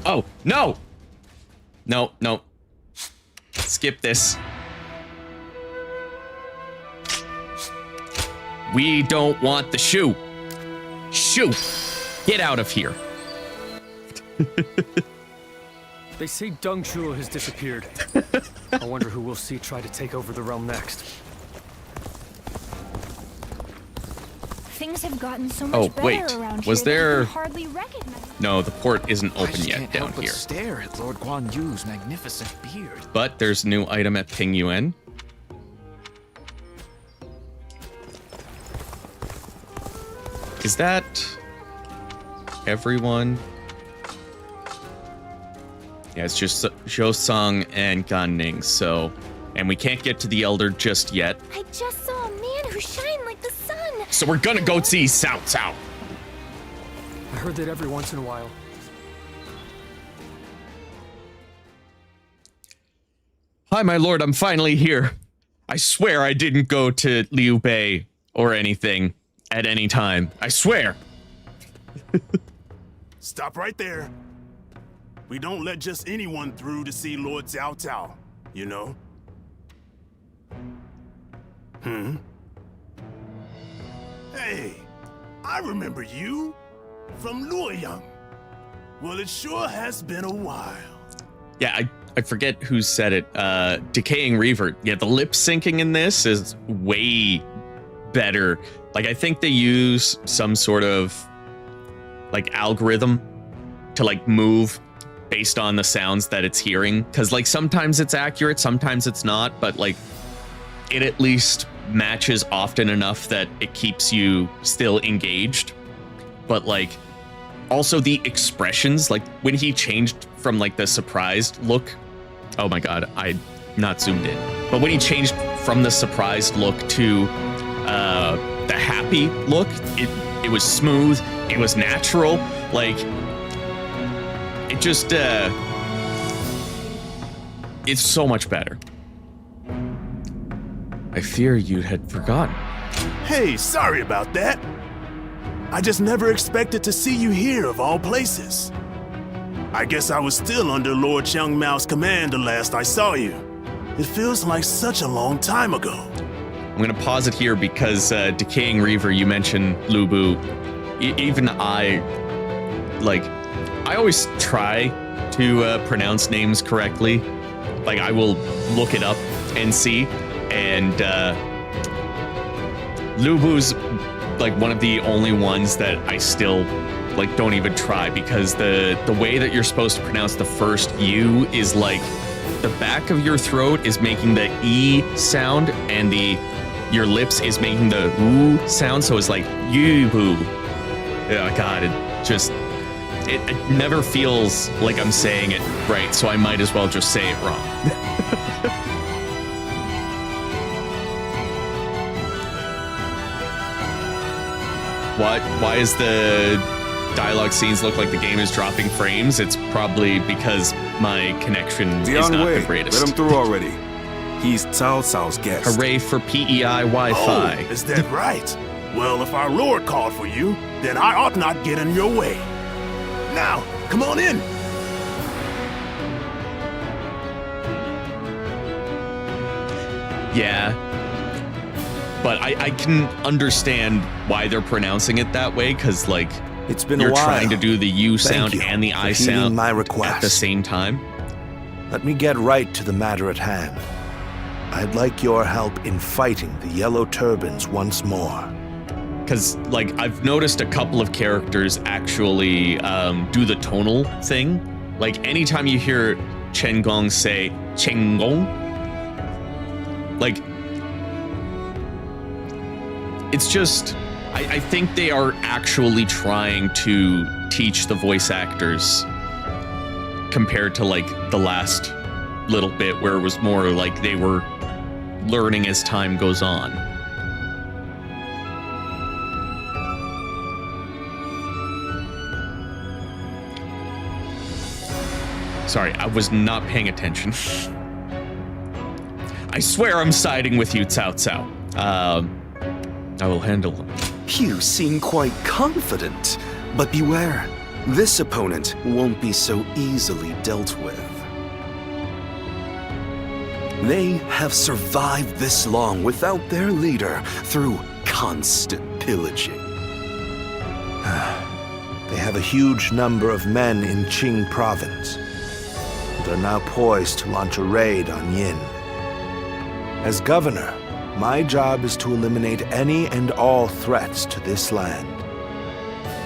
Oh, no! No, no. Skip this. We don't want the shoe. Shoe! Get out of here. They say Deng Shuo has disappeared. I wonder who we'll see try to take over the realm next. Things have gotten so Oh, much better wait. around Was here that you there- can hardly recognize. No, the port isn't I open just yet can't down help but here. stare at Lord Guan Yu's magnificent beard. But there's a new item at Ping Yuan. Is that everyone? Yeah, it's just Zhou and Gan Ning, so... And we can't get to the Elder just yet. I just saw a man who shined like the sun. So we're gonna go see Cao Cao. I heard that every once in a while. Hi, my lord, I'm finally here. I swear I didn't go to Liu Bei or anything at any time. I swear. Stop right there. We don't let just anyone through to see Lord Cao Cao, you know? Hey, I remember you from Luoyang. Well, it sure has been a while. Yeah, I forget who said it. Decaying Reaver. Yeah, the lip syncing in this is way better. Like, I think they use some sort of like algorithm to like move based on the sounds that it's hearing. Cause like sometimes it's accurate, sometimes it's not, but like it at least matches often enough that it keeps you still engaged. But like also the expressions, like when he changed from like the surprised look, oh my god, I'm not zoomed in, but when he changed from the surprised look to the happy look, it was smooth, it was natural, like it just it's so much better. I fear you had forgotten. Hey, sorry about that. I just never expected to see you here of all places. I guess I was still under Lord Cheng Mao's command the last I saw you. It feels like such a long time ago. I'm gonna pause it here because Decaying Reaver, you mentioned Lu Bu. Even I always try to pronounce names correctly. Like I will look it up and see. And Lu Bu's like one of the only ones that I still like don't even try, because the way that you're supposed to pronounce the first U is like the back of your throat is making the E sound and your lips is making the U sound, so it's like Yu Bu. Oh god, it never feels like I'm saying it right, so I might as well just say it wrong. Why is the dialogue scenes look like the game is dropping frames? It's probably because my connection is not the greatest. Let him through already. He's Cao Cao's guest. Hooray for PEI Wi-Fi. Oh, is that right? Well, if our lord called for you, then I ought not get in your way. Now, come on in. Yeah. But I can understand why they're pronouncing it that way, because like it's been you're a while. Trying to do the U sound and the I sound my request. At the same time. Let me get right to the matter at hand. I'd like your help in fighting the Yellow Turbans once more. Because like I've noticed a couple of characters actually do the tonal thing. Like anytime you hear Chen Gong say Chen Gong, like it's just, I think they are actually trying to teach the voice actors compared to like the last little bit where it was more like they were learning as time goes on. Sorry, I was not paying attention. I swear I'm siding with you, Cao Cao. I will handle them. You seem quite confident, but beware. This opponent won't be so easily dealt with. They have survived this long without their leader through constant pillaging. They have a huge number of men in Qing province, and are now poised to launch a raid on Yin. As governor, my job is to eliminate any and all threats to this land.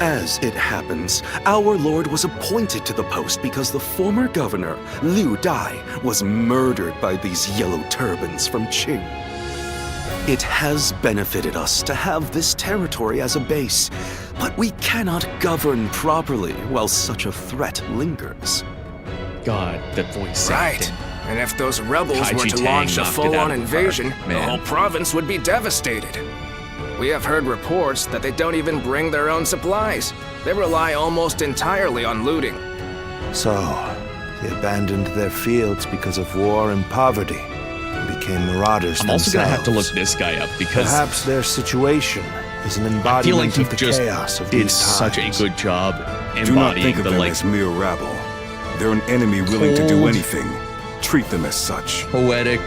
As it happens, our lord was appointed to the post because the former governor, Liu Dai, was murdered by these Yellow Turbans from Qing. It has benefited us to have this territory as a base, But we cannot govern properly while such a threat lingers. God, the voice Right. acting. And if those rebels were Kaiji to Tang launch a knocked it full-on out of the invasion, park, the man. whole province would be devastated. We have heard reports that they don't even bring their own supplies. They rely almost entirely on looting. So, they abandoned their fields because of war and poverty, and became marauders I'm also gonna have to look themselves. this guy up because Perhaps their situation is an I feel like embodiment he of the just chaos of did these such a times. good job Do not embodying think of the them like as mere rabble. They're an enemy willing to do cold- anything. Treat them as such. poetic,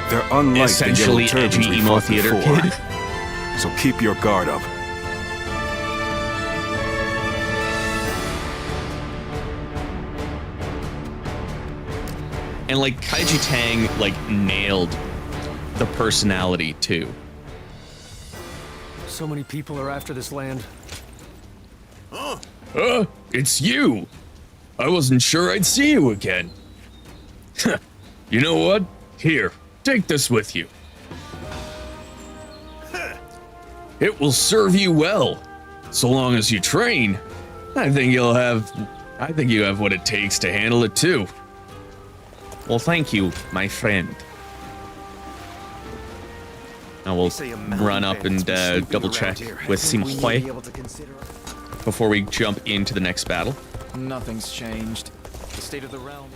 They're unlike essentially the yellow turbans edgy we emo fought theater before. kid. So keep your guard up. And like Kaiji Tang like nailed the personality too. So many people are after this land. It's you. I wasn't sure I'd see you again. You know what? Here, take this with you. It will serve you well. So long as you train, I think you have what it takes to handle it too. Well, thank you, my friend. Now we'll run up and double check with Simhui before we jump into the next battle. Nothing's changed. The state of the realm.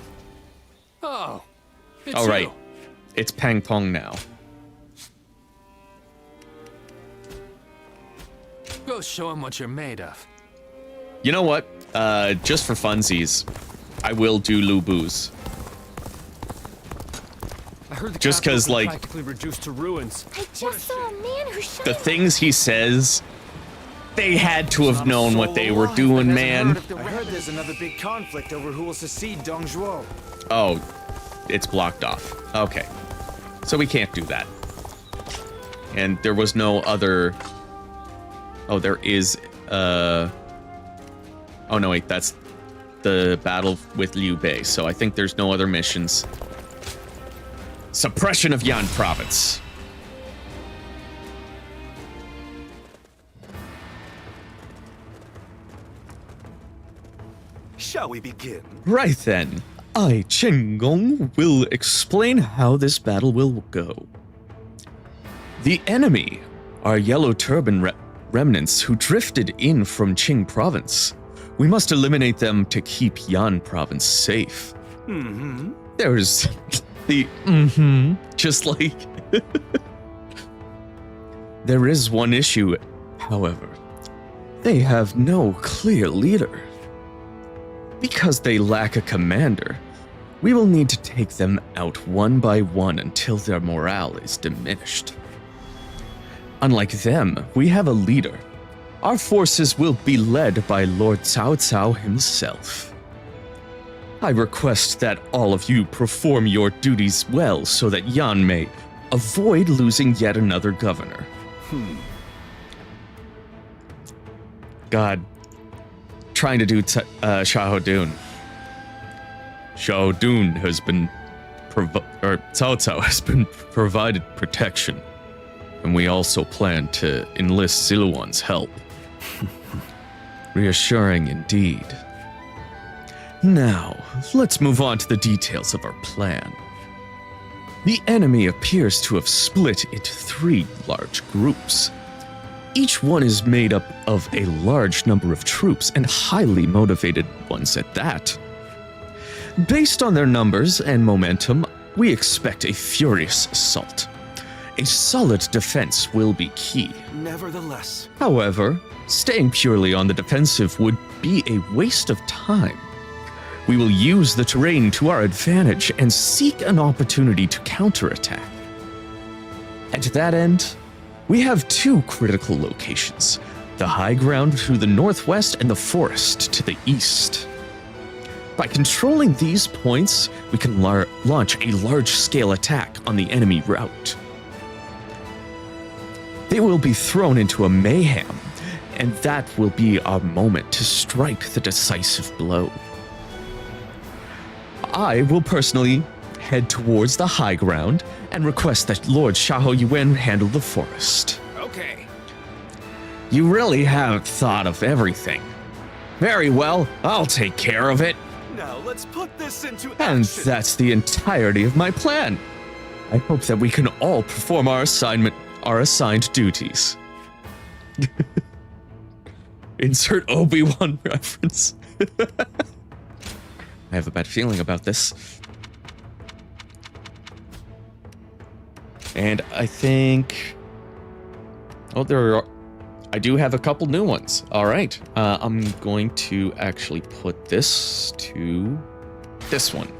Oh, it's All right, you. it's Pang Pong now. Go show him what you're made of. You know what? Just for funsies, I will do Lu Bu's. I heard the Just capital 'cause, was like, practically reduced to ruins. I just saw a man who shined. The things he says, they had to have known what they were doing, man. I heard there's another big conflict over who will succeed Dong Zhuo. Oh, it's blocked off. Okay. So we can't do that. And there was no other... Oh, there is, Oh, no, wait, that's the battle with Liu Bei, so I think there's no other missions. Suppression of Yan Province. Shall we begin? Right then, I, Chen Gong, will explain how this battle will go. The enemy are yellow turban remnants who drifted in from Qing province. We must eliminate them to keep Yan province safe. There's the just like... There is one issue, however. They have no clear leader. Because they lack a commander, we will need to take them out one by one until their morale is diminished. Unlike them, we have a leader. Our forces will be led by Lord Cao Cao himself. I request that all of you perform your duties well so that Yan may avoid losing yet another governor. God, trying to do Xiahou Dun. Xiahou Dun has been Cao Cao has been provided protection, and we also plan to enlist Siluan's help. Reassuring indeed. Now, let's move on to the details of our plan. The enemy appears to have split into 3 large groups. Each one is made up of a large number of troops, and highly motivated ones at that. Based on their numbers and momentum, we expect a furious assault. A solid defense will be key. Nevertheless, However, staying purely on the defensive would be a waste of time. We will use the terrain to our advantage and seek an opportunity to counterattack. And to that end, we have 2 critical locations, the high ground to the northwest and the forest to the east. By controlling these points, we can launch a large-scale attack on the enemy route. They will be thrown into a mayhem, and that will be our moment to strike the decisive blow. I will personally head towards the high ground and request that Lord Xiahou Yuan handle the forest. Okay. You really have thought of everything. Very well, I'll take care of it. Now let's put this into And action. that's the entirety of my plan. I hope that we can all perform our assigned duties. Insert Obi-Wan reference. I have a bad feeling about this. And I think... Oh, I do have a couple new ones. All right. I'm going to actually put this to this one.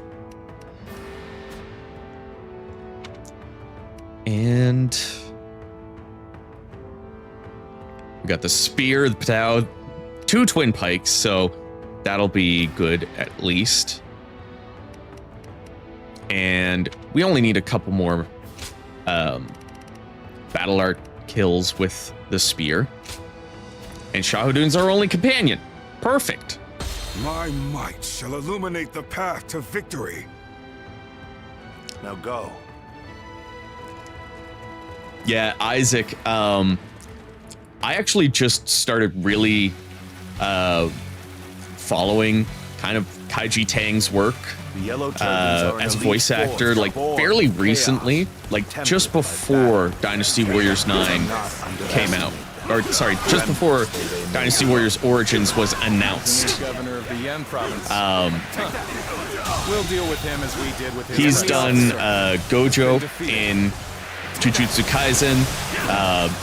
And we got the spear, the patao, 2 twin pikes, so that'll be good at least. And we only need a couple more battle art kills with the spear. And Shahudun's our only companion. Perfect. My might shall illuminate the path to victory. Now go. Yeah, Isaac, I actually just started really following kind of Kaiji Tang's work as a voice actor, like fairly recently, like just before Dynasty Warriors 9 came out. Or, sorry, just before Dynasty Warriors Origins was announced. Governor of the Yen province. We'll deal with him as we did with his He's done Gojo in Jujutsu Kaisen.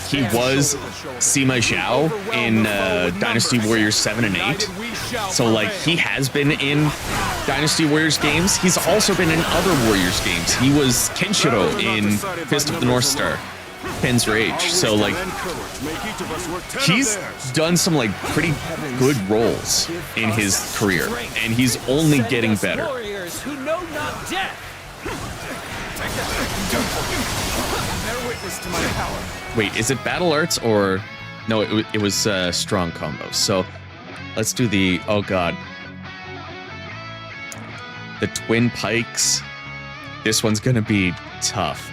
He was Sima Zhao in Dynasty Warriors 7 and 8. So, like, he has been in Dynasty Warriors games. He's also been in other Warriors games. He was Kenshiro in Fist of the North Star, Ken's Rage. So, like, he's done some, like, pretty good roles in his career. And he's only getting better. Warriors who know not death. Bear witness to my power. Wait, is it battle arts or... No, it was strong combos. So let's do the... Oh, God. The twin pikes. This one's going to be tough.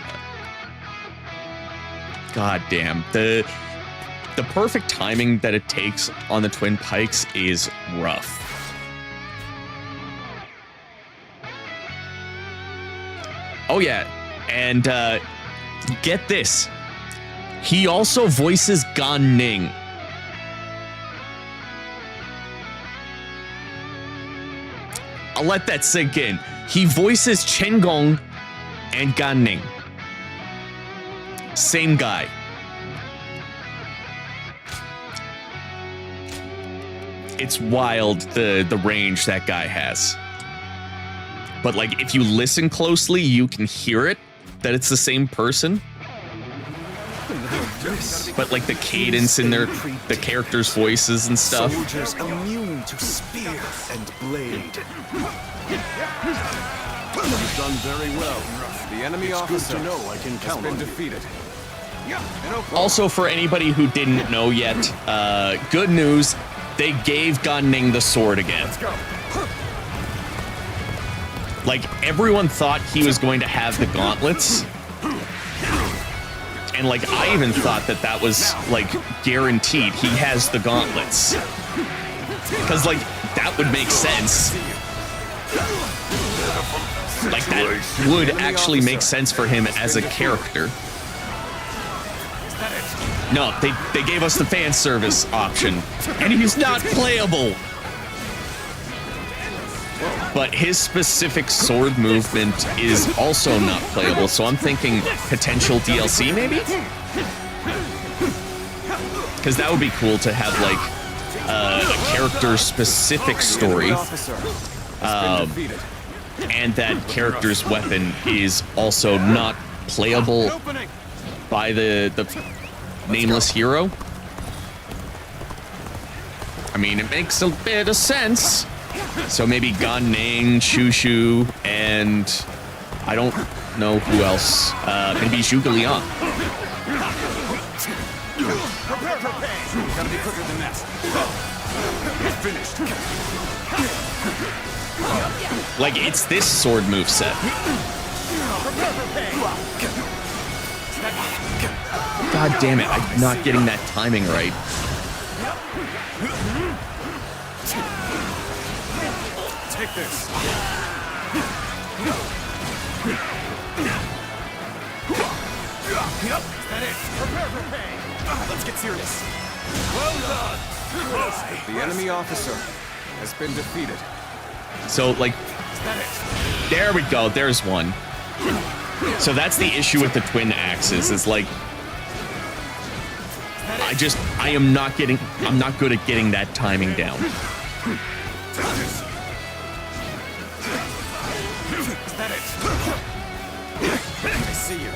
God damn. The perfect timing that it takes on the twin pikes is rough. Oh, yeah. And get this. He also voices Gan Ning. I'll let that sink in. He voices Chen Gong and Gan Ning. Same guy. It's wild, the range that guy has. But, like, if you listen closely, you can hear it, that it's the same person. But, like, the cadence in their, the characters' voices and stuff. Soldiers immune to spear and blade. You've done very well. The enemy officer has been defeated. Also, for anybody who didn't know yet, good news, they gave Gan Ning the sword again. Let's go. Like, everyone thought he was going to have the gauntlets. And, like, I even thought that that was, like, guaranteed. He has the gauntlets. Because, like, that would make sense. Like, that would actually make sense for him as a character. No, they gave us the fan service option. And he's not playable. But his specific sword movement is also not playable, so I'm thinking potential DLC, maybe? Because that would be cool to have, like, a character-specific story. And that character's weapon is also not playable by the nameless hero. I mean, it makes a bit of sense. So maybe Gan Ning, Shushu, and I don't know who else. Maybe Zhuge Liang. Prepare for pain. Gotta be quicker than that. Finished. Like, it's this sword moveset. Prepare for pain. God damn it, I'm not getting that timing right. Take this. Is that it? Prepare for pain. Let's get serious. Well done. The enemy officer has been defeated. So, like, there we go. There's one. So that's the issue with the twin axes, is like, I'm not good at getting that timing down. I see you.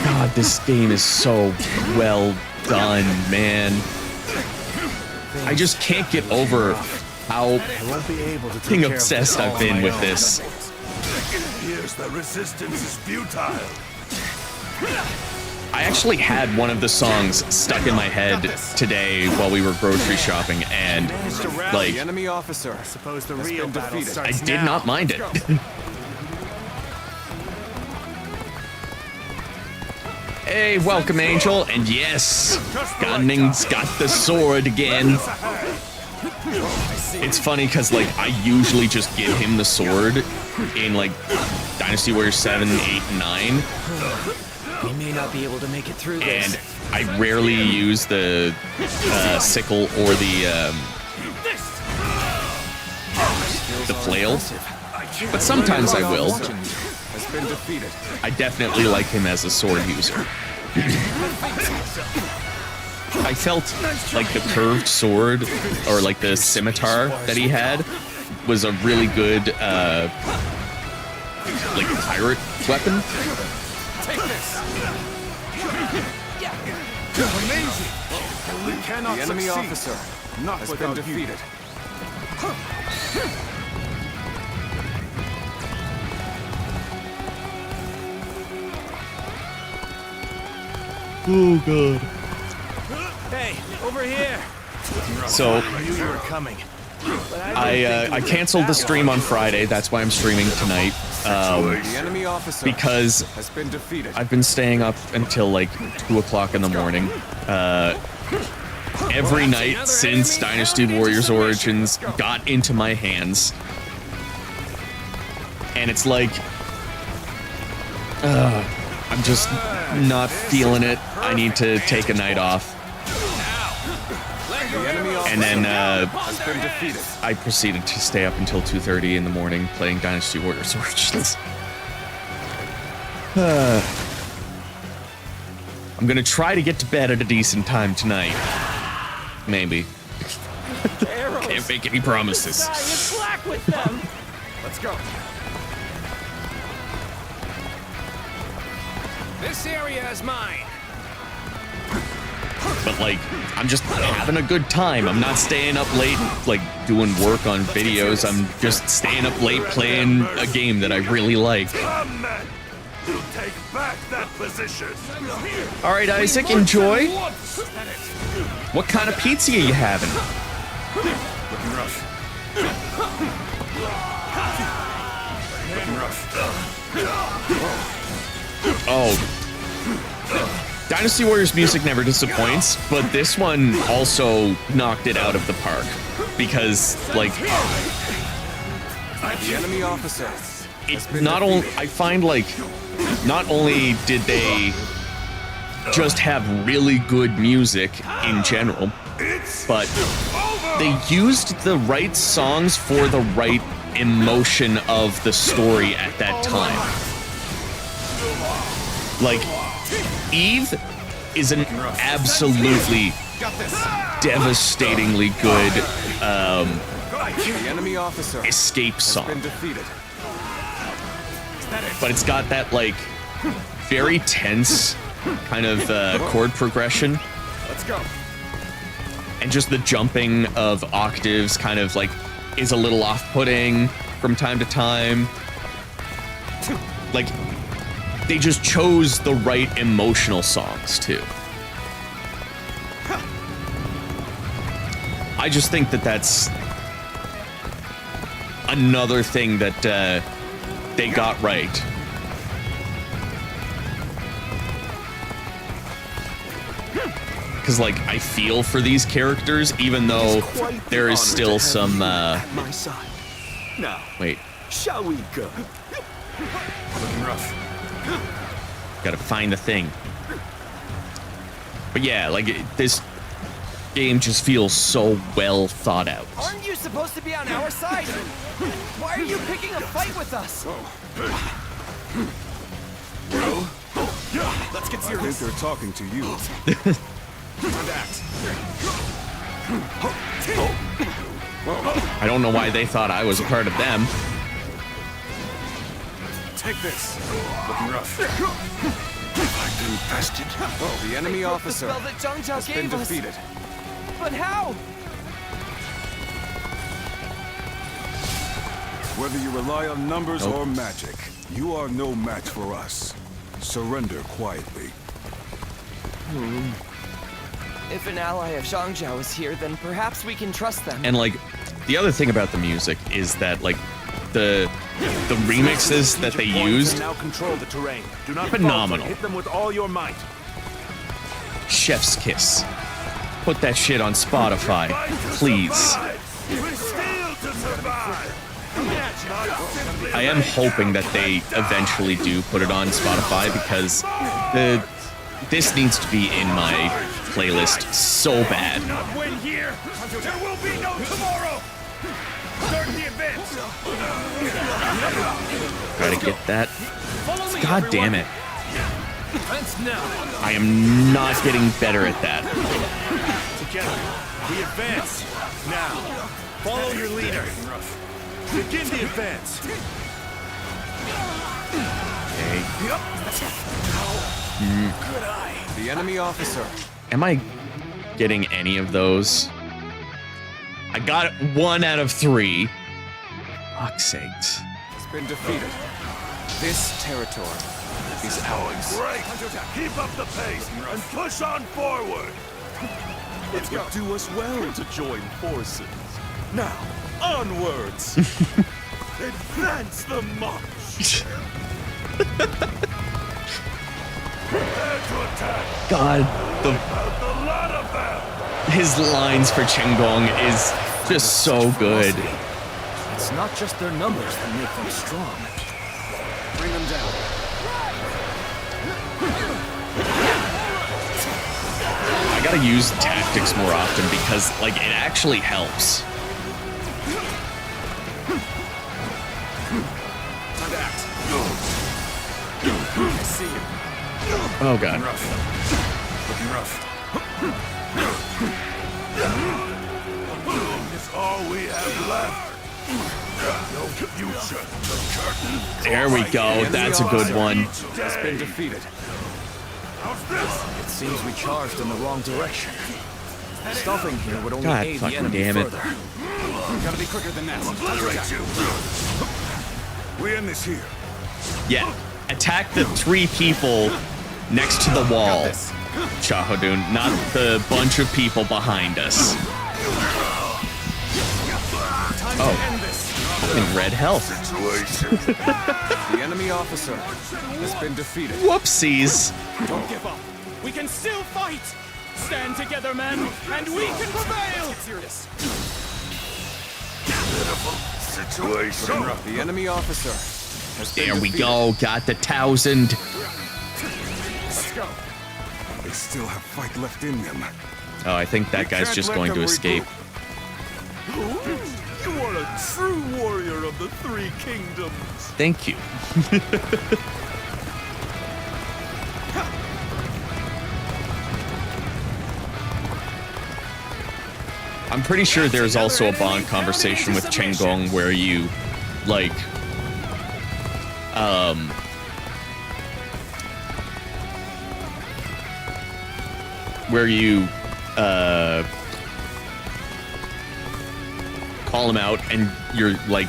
God, this game is so well done, man. I just can't get over how fucking obsessed I've been with this. Here's the resistance is futile. I actually had one of the songs stuck in my head today while we were grocery shopping, and like, The enemy officer. I suppose the real battle starts I did not mind it. Hey, welcome, Angel, and yes, Gunning's got the sword again. It's funny because, like, I usually just give him the sword in, like, Dynasty Warriors 7, 8, and 9. We may not be able to make it through this. And I rarely use the sickle or the flail, but sometimes I will. Has been defeated. I definitely like him as a sword user. I felt like the curved sword, or like the scimitar that he had, was a really good like pirate weapon. Take this. Amazing. We cannot the enemy succeed. Officer not has been defeated. Oh god. Hey, over here. So I knew you were coming. I canceled the stream on Friday. That's why I'm streaming tonight. The enemy officer because has been defeated. I've been staying up until like 2 o'clock in the morning. Every night since Dynasty Warriors Origins got into my hands. And it's like, I'm just not feeling it. I need to take a night off. And then I proceeded to stay up until 2:30 in the morning playing Dynasty Warriors Origins. I'm gonna try to get to bed at a decent time tonight. Maybe. Can't make any promises. Let's go. This area is mine. But like, I'm just having a good time. I'm not staying up late, like doing work on videos. I'm just staying up late playing a game that I really like. We'll take back that position. All right, Isaac, enjoy. What kind of pizza are you having? Looking rough. Oh. Dynasty Warriors music never disappoints, but this one also knocked it out of the park. Because, like, The enemy officer. I find, like, not only did they just have really good music in general, but they used the right songs for the right emotion of the story at that time. Like, Eve is an absolutely devastatingly good The enemy officer escape song. been defeated. But it's got that, like, very tense kind of chord progression. Let's go. And just the jumping of octaves kind of, like, is a little off-putting from time to time. Like, they just chose the right emotional songs, too. I just think that that's another thing that they got right. because like I feel for these characters, even though there is still some. My side. Now, Wait, shall we go? Looking rough. gotta find the thing. But yeah, like this game just feels so well thought out. Aren't you supposed to be on our side? Why are you picking a fight with us? Let's get serious. I think they're talking to you. I don't know why they thought I was a part of them. Take this. Looking rough. I've been bested. Oh, the enemy officer The spell that Cao Cao has been gave us. defeated. But how? Whether you rely on numbers Nope. or magic, you are no match for us. Surrender quietly. If an ally of Cao Cao is here, then perhaps we can trust them. And like the other thing about the music is that like the remixes that they used, now control the terrain. Do not phenomenal. falter. Hit them with all your might. Chef's kiss. Put that shit on Spotify, please. I am hoping that they eventually do put it on Spotify because this needs to be in my playlist so bad. Win here. There will be no tomorrow. Start the event. Gotta get that. God damn it. Now. I am not getting better at that. Together, we advance. Now, follow your leader. Begin the advance. Okay. Good eye. The enemy officer. Am I getting any of those? I got 1 out of 3. Fuck's sakes. Has been defeated. This territory is ours. Great. Keep up the pace and push on forward. It would do us well to join forces. Now, onwards! Advance the march! Prepare to attack. God, The lot of them. his lines for Chenggong is just so good. It's not just their numbers that make them strong. Bring them down. I gotta use tactics more often because, like, it actually helps. Time to act. I see you. Oh god. Looking rough. Is all we have left. No future. The curtain. There we go. That's a good one. Has been defeated. How's this? It seems we charged in the wrong direction. Stopping here would only God aid the fucking enemy damn it. further. Gotta be quicker than that. Obliterate you. We end this here. Yeah. Attack the 3 people next to the wall, Shahadun, not the bunch of people behind us. Oh. In red health. The enemy officer has been defeated. Whoopsies. Don't give up. We can still fight. Stand together, men, and we can prevail. Serious. Situation. The enemy officer has been There we defeated. go. Got the 1,000. Let's go. They still have fight left in them. Oh, I think that guy's just going to escape. You are a true warrior of the 3 kingdoms. Thank you. I'm pretty sure there's also a Bond conversation with Chenggong where you, like, where you, call him out and you're like,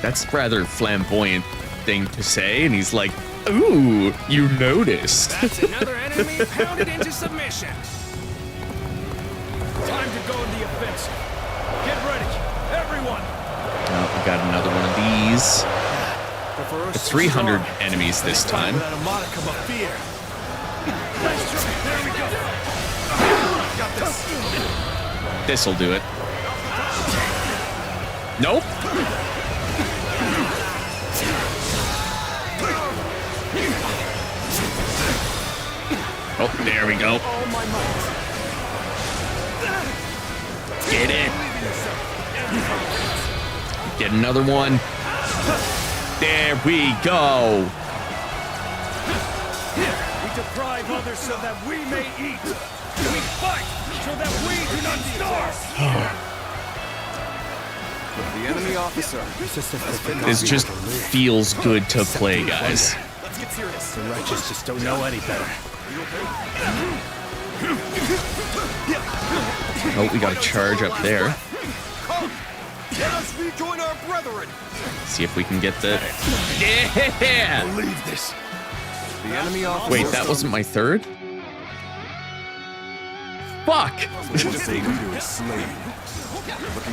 that's a rather flamboyant thing to say, and he's like, ooh, you noticed. That's another enemy pounded into submission. Time to go in the offensive. Get ready, everyone. Oh, we got another one of these. It's 300 enemies this time. Without a modicum of fear. Nice try. There we go. This'll do it. Nope. Oh, there we go. Get it. Get another one. There we go. We deprive others so that we may eat. We fight so that we do not starve. The enemy officer. This just feels good to play, guys. Let's get serious. The righteous just don't know any better. Oh, we got a charge up there. Come, let us rejoin our brethren. See if we can get the... Yeah! Believe this. The enemy officer. Wait, that wasn't my third? Fuck!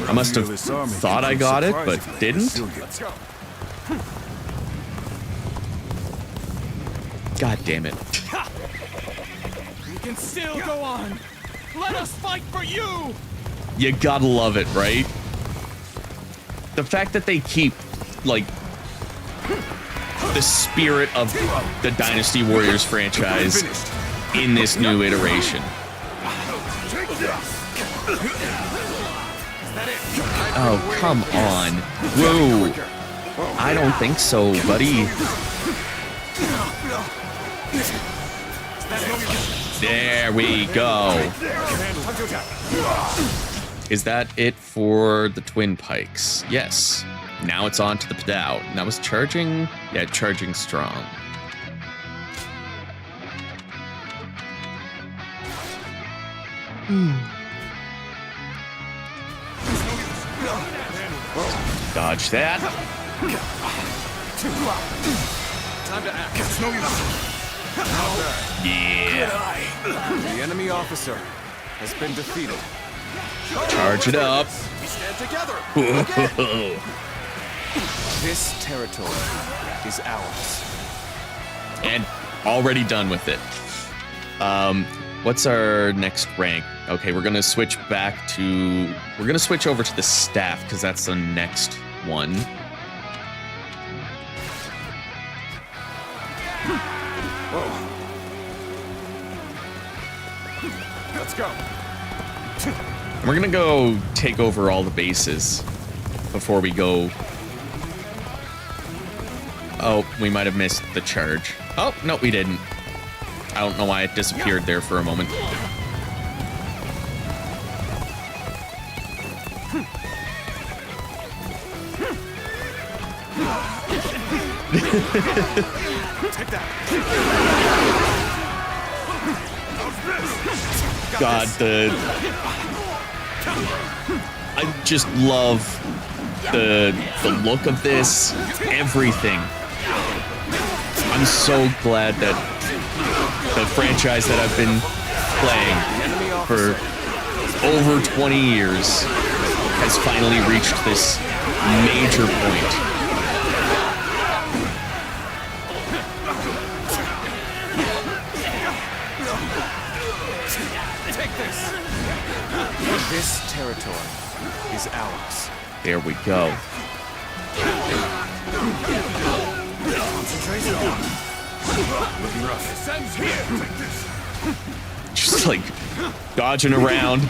I must have thought I got it, but didn't? God damn it. We can still go on. Let us fight for you. You gotta love it, right? The fact that they keep, like, the spirit of the Dynasty Warriors franchise in this new iteration. Oh, come on. Whoa. I don't think so, buddy. There we go. Is that it for the twin pikes? Yes. Now it's on to the Padao. And that was charging? Yeah, charging strong. Dodge that. Time to act. Yeah. The enemy officer has been defeated. Charge it up. We stand together. This territory is ours. And already done with it. What's our next rank? Okay, we're gonna switch back to... We're gonna switch over to the staff, because that's the next one. Let's go. And we're gonna go take over all the bases before we go... Oh, we might have missed the charge. Oh, no, we didn't. I don't know why it disappeared there for a moment. Take that. God, I just love the look of this, everything. I'm so glad that the franchise that I've been playing for over 20 years has finally reached this major point. Take this. This territory is ours. There we go. Looking rough. Sends here. Just like dodging around.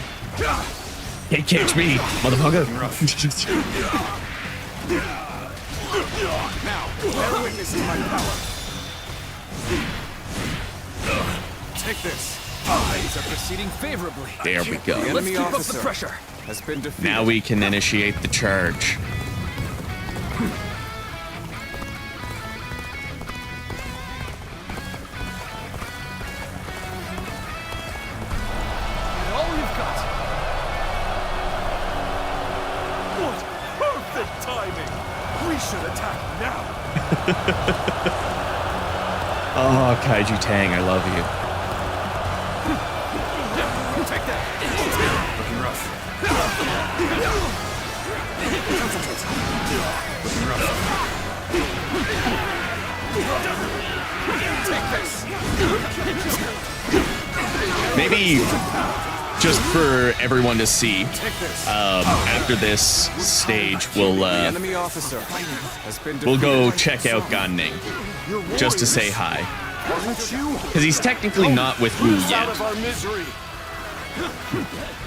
Can't catch me, motherfucker. Now, bear witness to my power. Take this. Things are proceeding favorably. There we go. The enemy officer pressure has been defeated. Now we can initiate the charge. All you've got. What perfect timing! We should attack now. Oh, Kaiju Tang, I love you. Take that. Looking rough. Looking rough. Take this. Maybe just for everyone to see, after this stage, we'll Enemy officer has been go check out Gan Ning just to say hi, because he's technically not with Wu yet.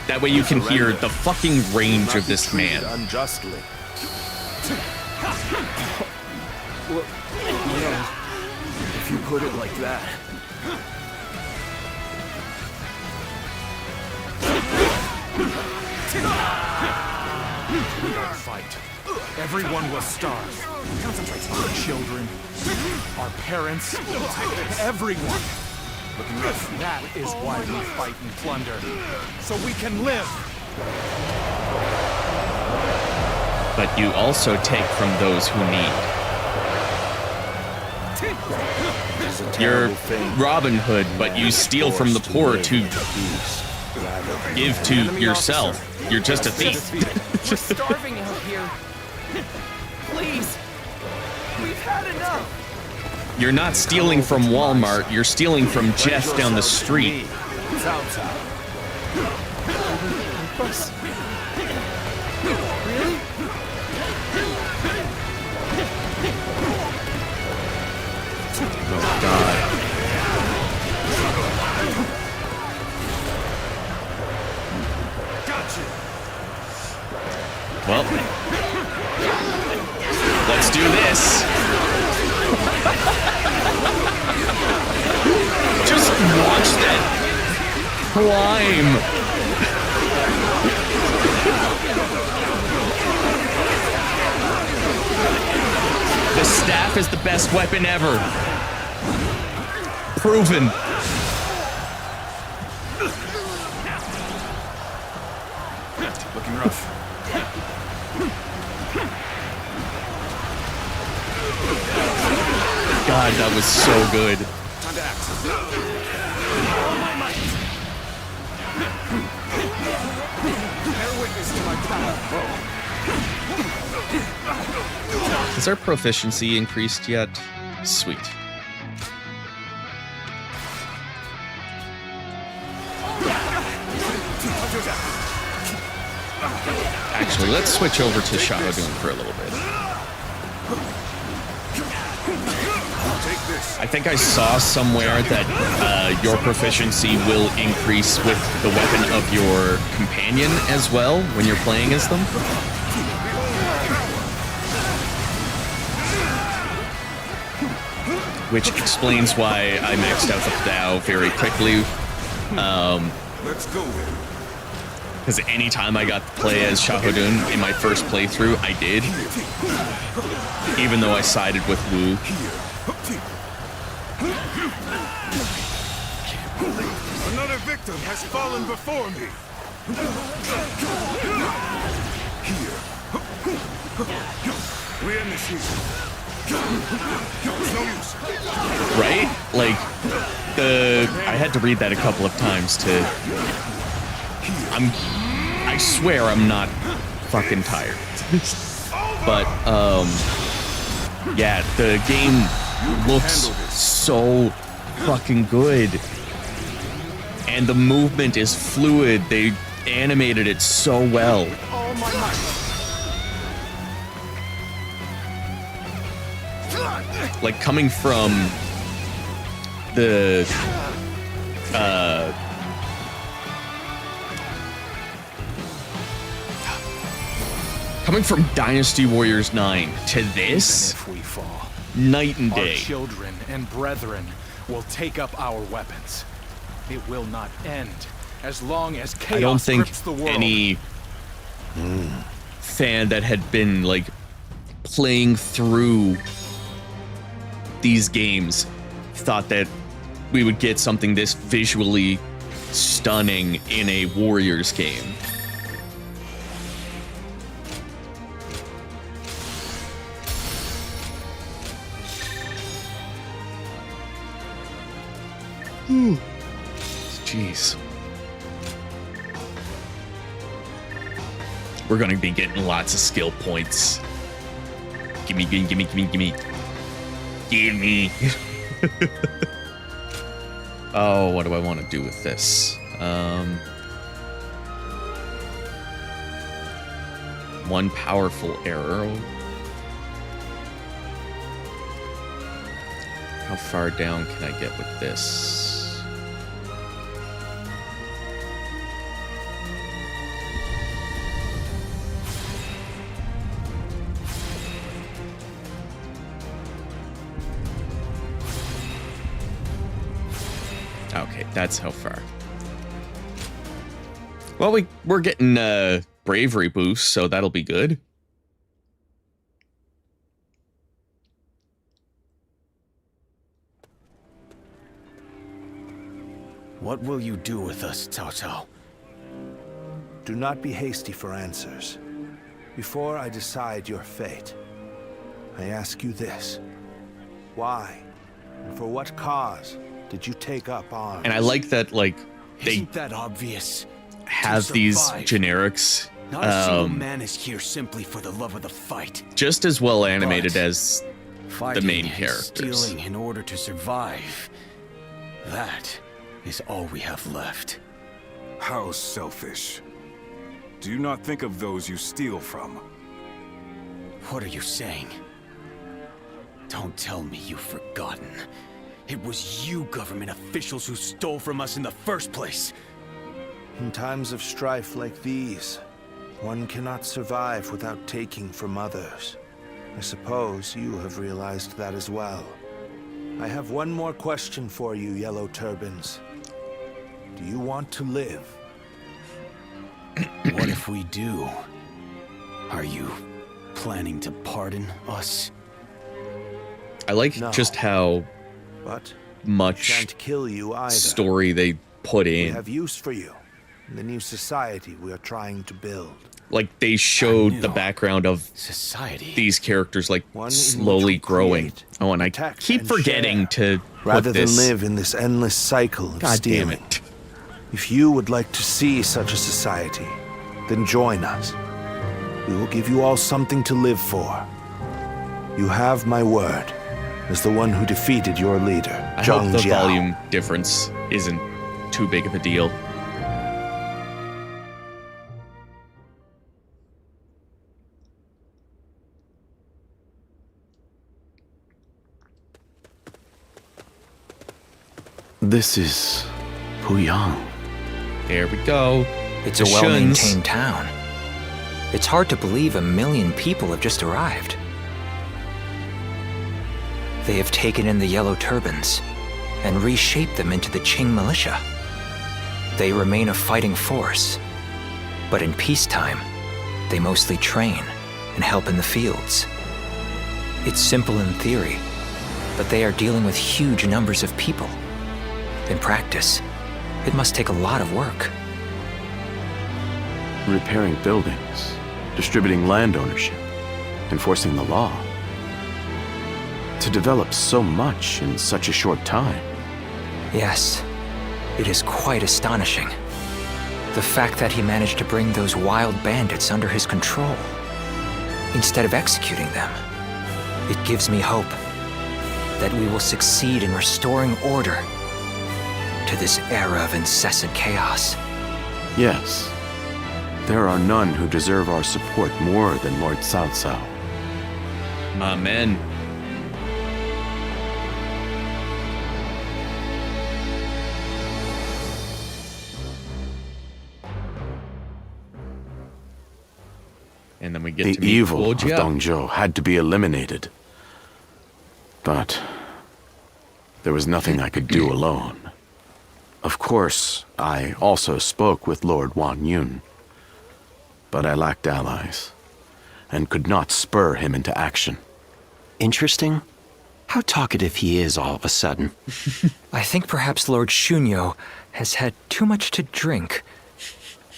That way you can hear the fucking range of this man. Unjustly. Well, yeah, if you put it like that. We don't fight. Everyone will starve. Our children, our parents, everyone. That is why we fight and plunder. So we can live. But you also take from those who need. You're Robin Hood, but you steal from the poor to give to yourself. You're just a thief. We're starving out here. Please. We've had enough. You're not stealing from Walmart, you're stealing from Jeff down the street. Cao Cao. Really? Oh, God. Well, let's do this. Just watch that climb. The staff is the best weapon ever. Proven. Looking rough. God, that was so good. Time to act. Bear witness to my power. Has our proficiency increased yet? Sweet. Actually, let's switch over to Charlottetown for a little bit. I think I saw somewhere that your proficiency will increase with the weapon of your companion as well when you're playing as them. Which explains why I maxed out the Dao very quickly. Let's go then. Because anytime I got to play as Xiahou in my first playthrough, I did. Even though I sided with Wu. Another victim has fallen before me. Here. We initiate. No use. Right? Like, I had to read that a couple of times to... I swear I'm not fucking tired. But, yeah, the game looks so fucking good. And the movement is fluid. They animated it so well. Like, coming from the, coming from Dynasty Warriors 9 to this, Even if we fall, night and our day. children and brethren will take up our weapons. It will not end as long as chaos I don't think grips the world. any fan that had been, like, playing through these games thought that we would get something this visually stunning in a Warriors game. Jeez. We're gonna be getting lots of skill points. Gimme, gimme, gimme, gimme, gimme. Gimme. Oh, what do I want to do with this? One powerful arrow. How far down can I get with this? Okay, that's how far. Well, we're getting bravery boost, so that'll be good. What will you do with us, Cao Cao? Do not be hasty for answers. Before I decide your fate, I ask you this. Why, and for what cause, did you take up arms? And I like that, like, they Isn't that obvious? have these generics Not a single man is here simply for the love of the fight. just as well animated But as the Fighting main and characters. stealing in order to survive. That is all we have left. How selfish. Do you not think of those you steal from? What are you saying? Don't tell me you've forgotten. It was you government officials who stole from us in the first place. In times of strife like these, one cannot survive without taking from others. I suppose you have realized that as well. I have one more question for you, Yellow Turbans. Do you want to live? What if we do? Are you planning to pardon us? I like No. just how But much shan't kill you either. story they put We in. have use for you in the new society we are trying to build. Like, they showed new the background of Society. these characters, like, One in slowly which we growing. create, Oh, and I protect, keep and forgetting share, to rather put this. than live in this endless cycle of God stealing. damn it. If you would like to see such a society, then join us. We will give you all something to live for. You have my word as the one who defeated your leader, I hope Zhang the Jiao. volume difference isn't too big of a deal. This is Puyang. There we go. It's The a Shuns. well-maintained town. It's hard to believe 1 million people have just arrived. They have taken in the Yellow Turbans and reshaped them into the Qing militia. They remain a fighting force, but in peacetime, they mostly train and help in the fields. It's simple in theory, but they are dealing with huge numbers of people. In practice, it must take a lot of work. Repairing buildings, distributing land ownership, enforcing the law. To develop so much in such a short time. Yes, it is quite astonishing. The fact that he managed to bring those wild bandits under his control, instead of executing them. It gives me hope that we will succeed in restoring order to this era of incessant chaos. Yes, there are none who deserve our support more than Lord Cao Cao. Amen. And then we get The to meet evil Guo of Jia. Dongzhou had to be eliminated. But there was nothing I could do alone. Of course, I also spoke with Lord Wan Yun. But I lacked allies, and could not spur him into action. Interesting. How talkative he is all of a sudden. I think perhaps Lord Shunyo has had too much to drink.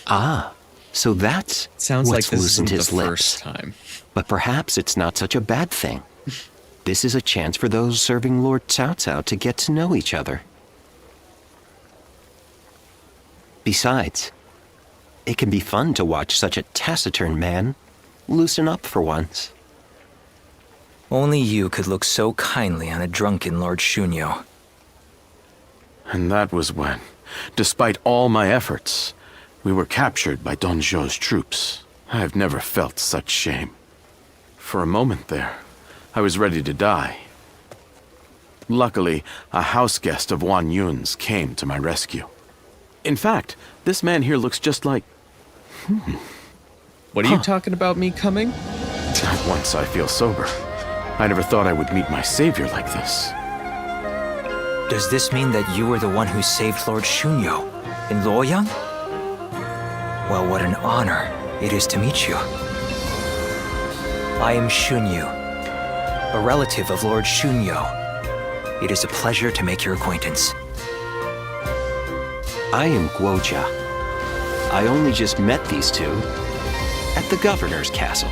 Ah, so that's Sounds like what's this loosened isn't his the lips. first time. But perhaps it's not such a bad thing. This is a chance for those serving Lord Cao Cao to get to know each other. Besides, it can be fun to watch such a taciturn man loosen up for once. Only you could look so kindly on a drunken Lord Shunyo. And that was when, despite all my efforts, we were captured by Dongzhou's troops. I've never felt such shame. For a moment there, I was ready to die. Luckily, a house guest of Wan Yun's came to my rescue. In fact, this man here looks just like... What are you talking about me coming? Once I feel sober, I never thought I would meet my savior like this. Does this mean that you were the one who saved Lord Shunyo in Luoyang? Well, what an honor it is to meet you. I am Shunyu, a relative of Lord Shunyo. It is a pleasure to make your acquaintance. I am Guoja. I only just met these two at the governor's castle.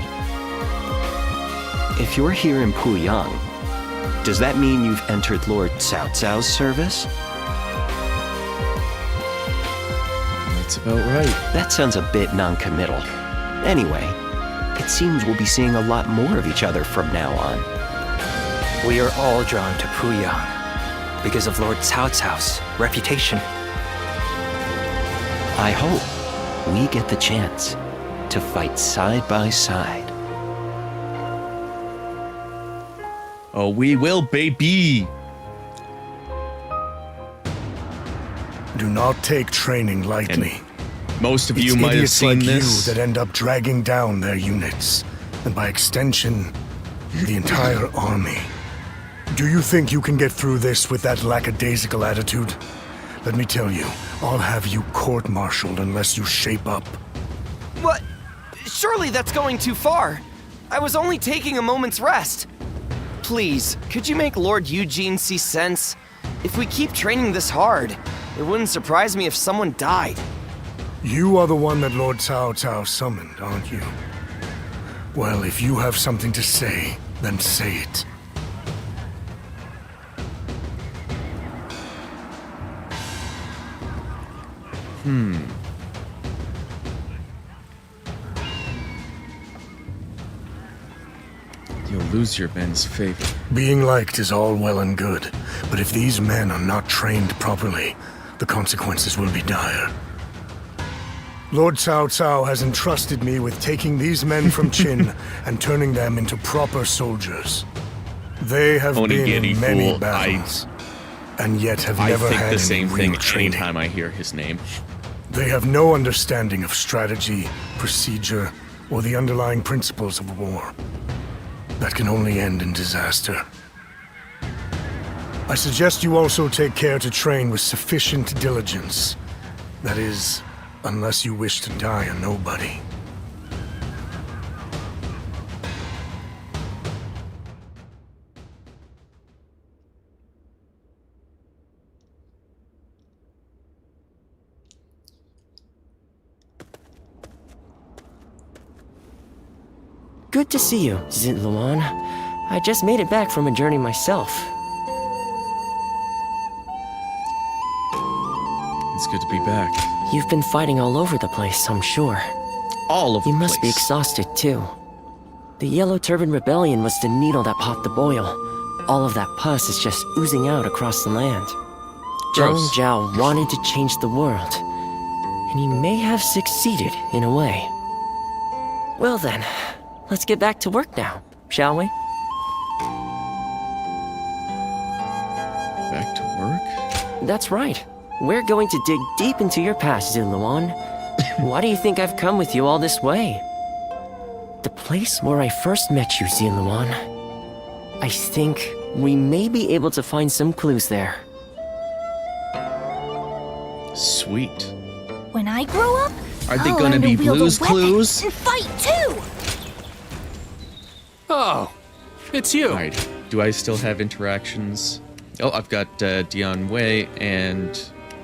If you're here in Puyang, does that mean you've entered Lord Cao Cao's service? That's about right. That sounds a bit non-committal. Anyway, it seems we'll be seeing a lot more of each other from now on. We are all drawn to Puyang because of Lord Cao Cao's reputation. I hope we get the chance to fight side by side. Oh, we will, baby! Do not take training lightly. And most of you might have seen like this. You that end up dragging down their units, and by extension, the entire army. Do you think you can get through this with that lackadaisical attitude? Let me tell you, I'll have you court-martialed unless you shape up. What? Surely that's going too far. I was only taking a moment's rest. Please, could you make Lord Eugene see sense? If we keep training this hard, it wouldn't surprise me if someone died. You are the one that Lord Cao Cao summoned, aren't you? Well, if you have something to say, then say it. You'll lose your men's favor. Being liked is all well and good, but if these men are not trained properly, the consequences will be dire. Lord Cao Cao has entrusted me with taking these men from Qin and turning them into proper soldiers. They have been in many battles, and yet have never had the same any real thing training. anytime I hear his name. They have no understanding of strategy, procedure, or the underlying principles of war. That can only end in disaster. I suggest you also take care to train with sufficient diligence. That is, unless you wish to die a nobody. Good to see you, Zitluan. I just made it back from a journey myself. It's good to be back. You've been fighting all over the place, I'm sure. All of the You must be exhausted, too. The Yellow Turban Rebellion was the needle that popped the boil. All of that pus is just oozing out across the land. Zhang Zhao wanted to change the world, and he may have succeeded in a way. Well then, let's get back to work now, shall we? Back to work? That's right. We're going to dig deep into your past, Zitluan. Why do you think I've come with you all this way? The place where I first met you, Zitluan. I think we may be able to find some clues there. Sweet. When I grow up, Are they I'll gonna learn be to wield a Blue's weapon Clues? and fight too. Oh, it's you. Alright, do I still have interactions? Oh, I've got Dian Wei and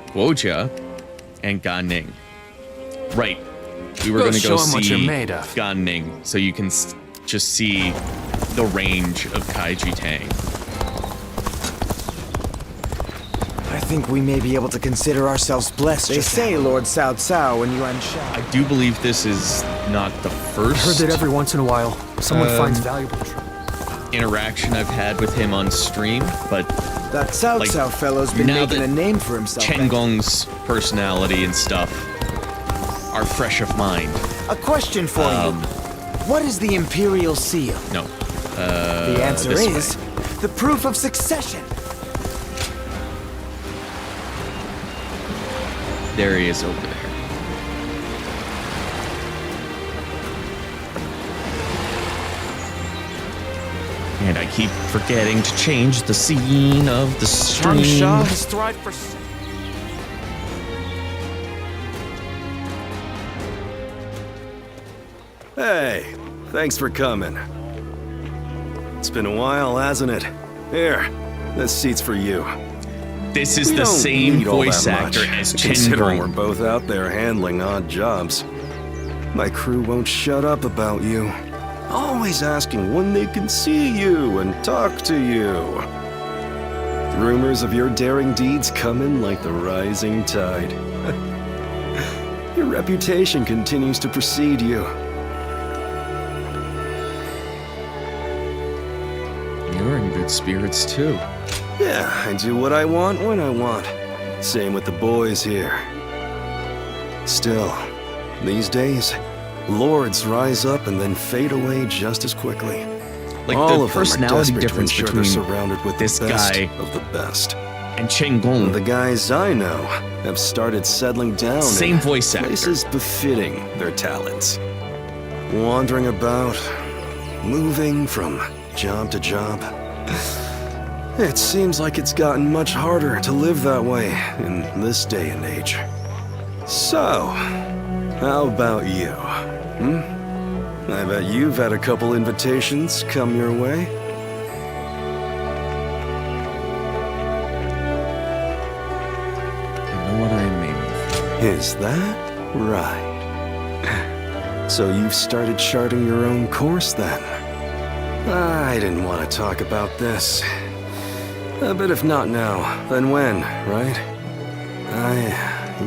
Guoja and Gan Ning. Right. We were going to go show 'em what you're see made of. Gan Ning, so you can just see the range of Kaiji Tang. I think we may be able to consider ourselves blessed. They say Lord Cao Cao and Yuan Shao. I do believe this is not the first. I heard that every once in a while, someone finds valuable interaction I've had with him on stream, but that Cao Cao fellow's been making a name for himself. Chen Gong's personality and stuff are fresh of mind. A question for you. What is the Imperial Seal? No. The answer this is way. the proof of succession. There he is over there. And I keep forgetting to change the scene of the stream. Shah has thrived for... Hey, thanks for coming. It's been a while, hasn't it? Here, this seat's for you. This is We the don't same need all voice that actor much, as considering we're Chen both out there handling odd jobs. My crew won't shut up about you. Always asking when they can see you and talk to you. Rumors of your daring deeds come in like the rising tide. Your reputation continues to precede you. You're in good spirits too. Yeah, I do what I want when I want. Same with the boys here. Still, these days, lords rise up and then fade away just as quickly. Like All the of personality them are desperate difference to ensure between they're surrounded with this the best guy of the best. and Chen Gong. The guys I know have started settling down Same in voice actor. places befitting their talents. Wandering about, moving from job to job. It seems like it's gotten much harder to live that way in this day and age. So, how about you? I bet you've had a couple invitations come your way. I know what I am aiming for. Is that right? So you've started charting your own course then? I didn't want to talk about this. But if not now, then when, right? I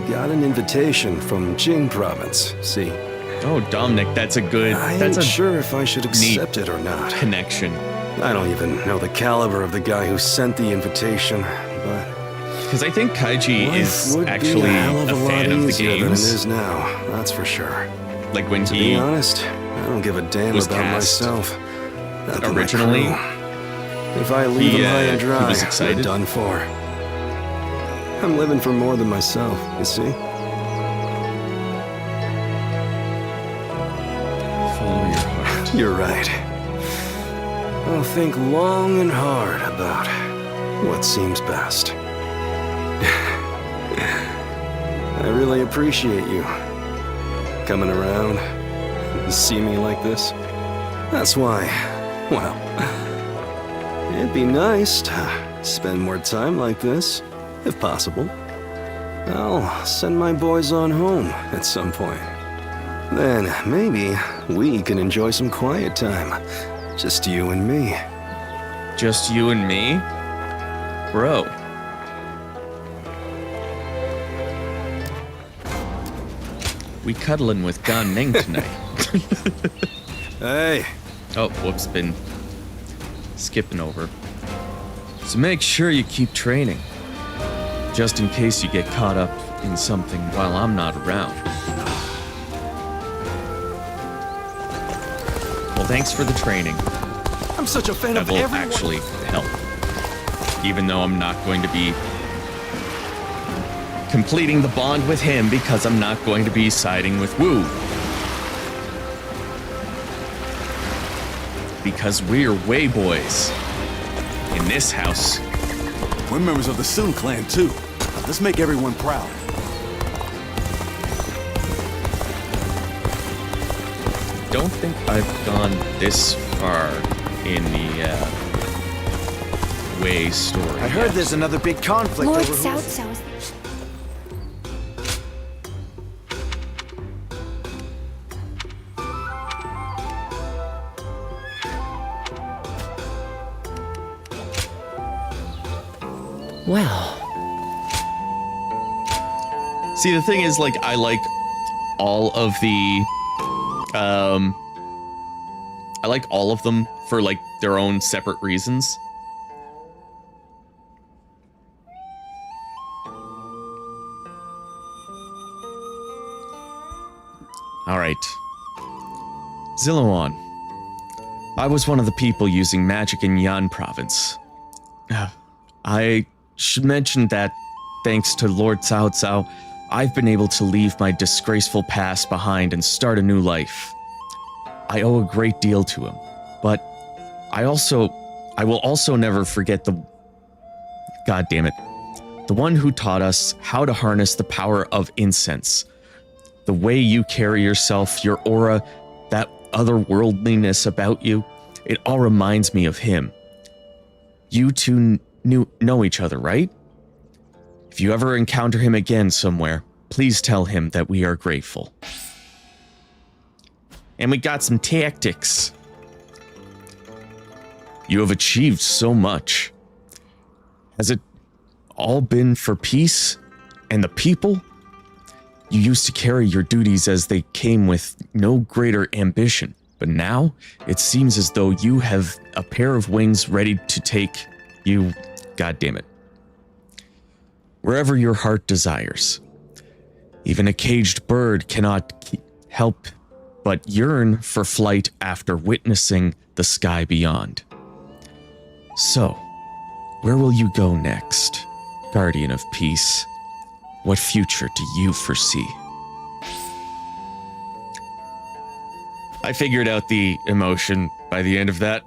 got an invitation from Jing province, see? Oh, Dominic, that's a good... I that's ain't a sure if I should accept it or not. Connection. I don't even know the caliber of the guy who sent the invitation, but... Because I think Kaiji life is would actually be a hell of a a fan lot of the easier than it games. is now, that's for sure. Like when To he be honest, I don't give a damn was about cast myself. Not that my originally, crew. If I leave he, him high and he dry, was we're excited. done for. I'm living for more than myself, you see? Follow your heart. You're right. I'll think long and hard about what seems best. I really appreciate you coming around to see me like this. That's why, well, it'd be nice to spend more time like this, if possible. I'll send my boys on home at some point. Then maybe we can enjoy some quiet time. Just you and me. Just you and me? Bro. We cuddling with Gan Ning tonight. Hey. Oh, whoops, been skipping over. So make sure you keep training. Just in case you get caught up in something while I'm not around. Well, thanks for the training. I'm such a fan That of will everyone. actually help. Even though I'm not going to be completing the bond with him because I'm not going to be siding with Wu. Because we're Wei boys in this house. We're members of the Sun clan, too. Let's make everyone proud. Don't think I've gone this far in the Wei story. I heard yet. there's another big conflict Lord over who's... Cao Cao is... Well, See, the thing is, like, I like all of the, I like all of them for, like, their own separate reasons. All right, Ziluan. I was one of the people using magic in Yan province. I should mention that, thanks to Lord Cao Cao, I've been able to leave my disgraceful past behind and start a new life. I owe a great deal to him, but I will also never forget the one who taught us how to harness the power of incense. The way you carry yourself, your aura, that otherworldliness about you, it all reminds me of him. You two know each other, right? If you ever encounter him again somewhere, please tell him that we are grateful. And we got some tactics. You have achieved so much. Has it all been for peace and the people? You used to carry your duties as they came with no greater ambition, but now it seems as though you have a pair of wings ready to take you, goddammit, wherever your heart desires. Even a caged bird cannot help but yearn for flight after witnessing the sky beyond. So, where will you go next, Guardian of Peace? What future do you foresee? I figured out the emotion by the end of that.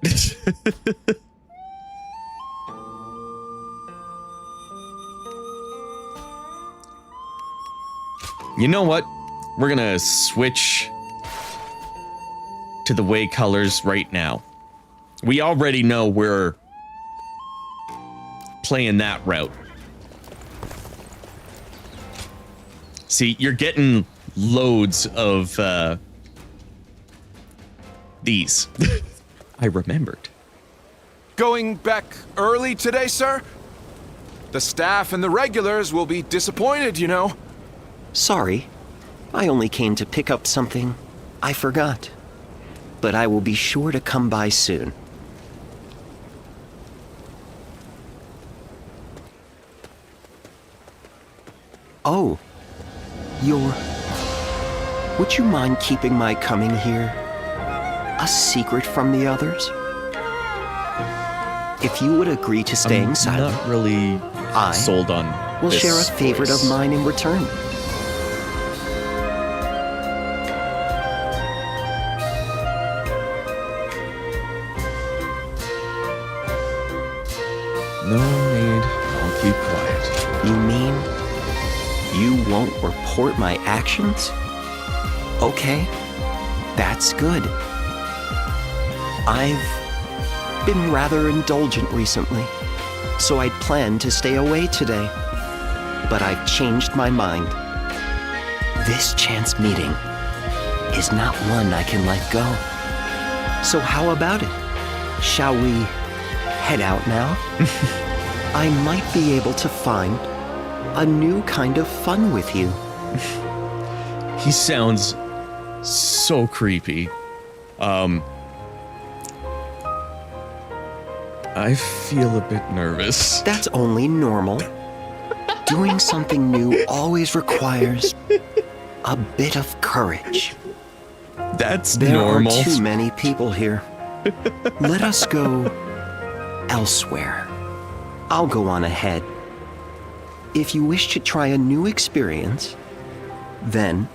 You know what? We're gonna switch to the way colors right now. We already know we're playing that route. See, you're getting loads of these. I remembered. Going back early today, sir? The staff and the regulars will be disappointed, you know. Sorry. I only came to pick up something I forgot. But I will be sure to come by soon. Oh. Would you mind keeping my coming here a secret from the others? If you would agree to staying silent, not really sold on will this share a favorite voice. of mine in return. No need. I'll keep quiet. You mean you won't report my actions? Okay, that's good. I've been rather indulgent recently, so I'd planned to stay away today. But I've changed my mind. This chance meeting is not one I can let go. So how about it? Shall we head out now? I might be able to find a new kind of fun with you. He sounds so creepy. I feel a bit nervous. That's only normal. Doing something new always requires a bit of courage. That's there normal. There are too many people here. Let us go elsewhere. I'll go on ahead. If you wish to try a new experience, then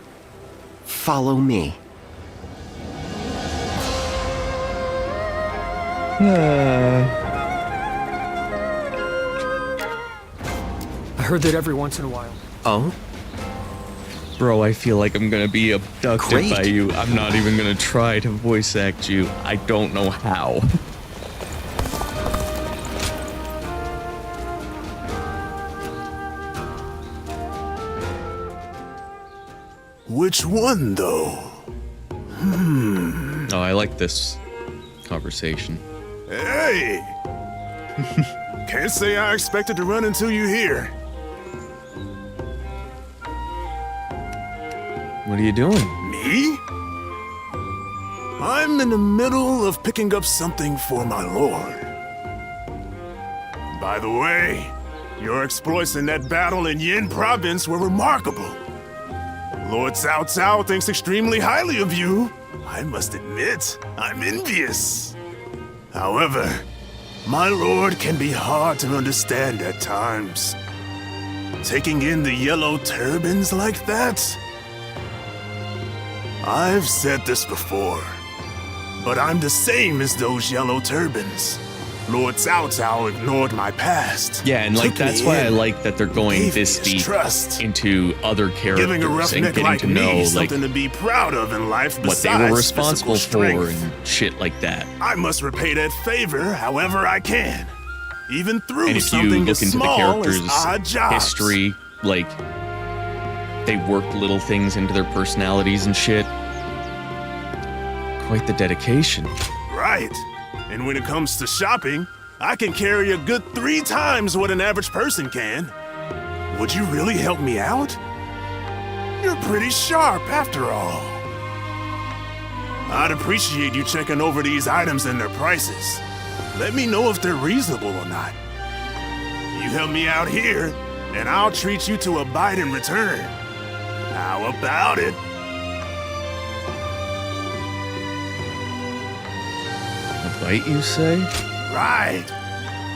follow me. I heard that every once in a while. Oh? Bro, I feel like I'm gonna be abducted Great. by you. I'm not even gonna try to voice act you. I don't know how. Which one, though? Oh, I like this conversation. Hey! Can't say I expected to run into you here. What are you doing? Me? I'm in the middle of picking up something for my lord. By the way, your exploits in that battle in Yin province were remarkable. Lord Cao Cao thinks extremely highly of you, I must admit, I'm envious. However, my lord can be hard to understand at times. Taking in the yellow turbans like that? I've said this before, but I'm the same as those yellow turbans. Lord Cao Cao ignored my past. Yeah, and like took that's me why I in, like that they're going gave me this his deep trust. into other characters Giving a and roughneck getting like to know me like something to be proud of in life what they besides were responsible physical for strength. and shit like that. I must repay that favor however I can, even through And if you something look as into the small as characters' odd jobs. history, like they worked little things into their personalities and shit. Quite the dedication. Right. And when it comes to shopping, I can carry a good 3 times what an average person can. Would you really help me out? You're pretty sharp after all. I'd appreciate you checking over these items and their prices. Let me know if they're reasonable or not. You help me out here, and I'll treat you to a bite in return. How about it? A bite, you say? Right.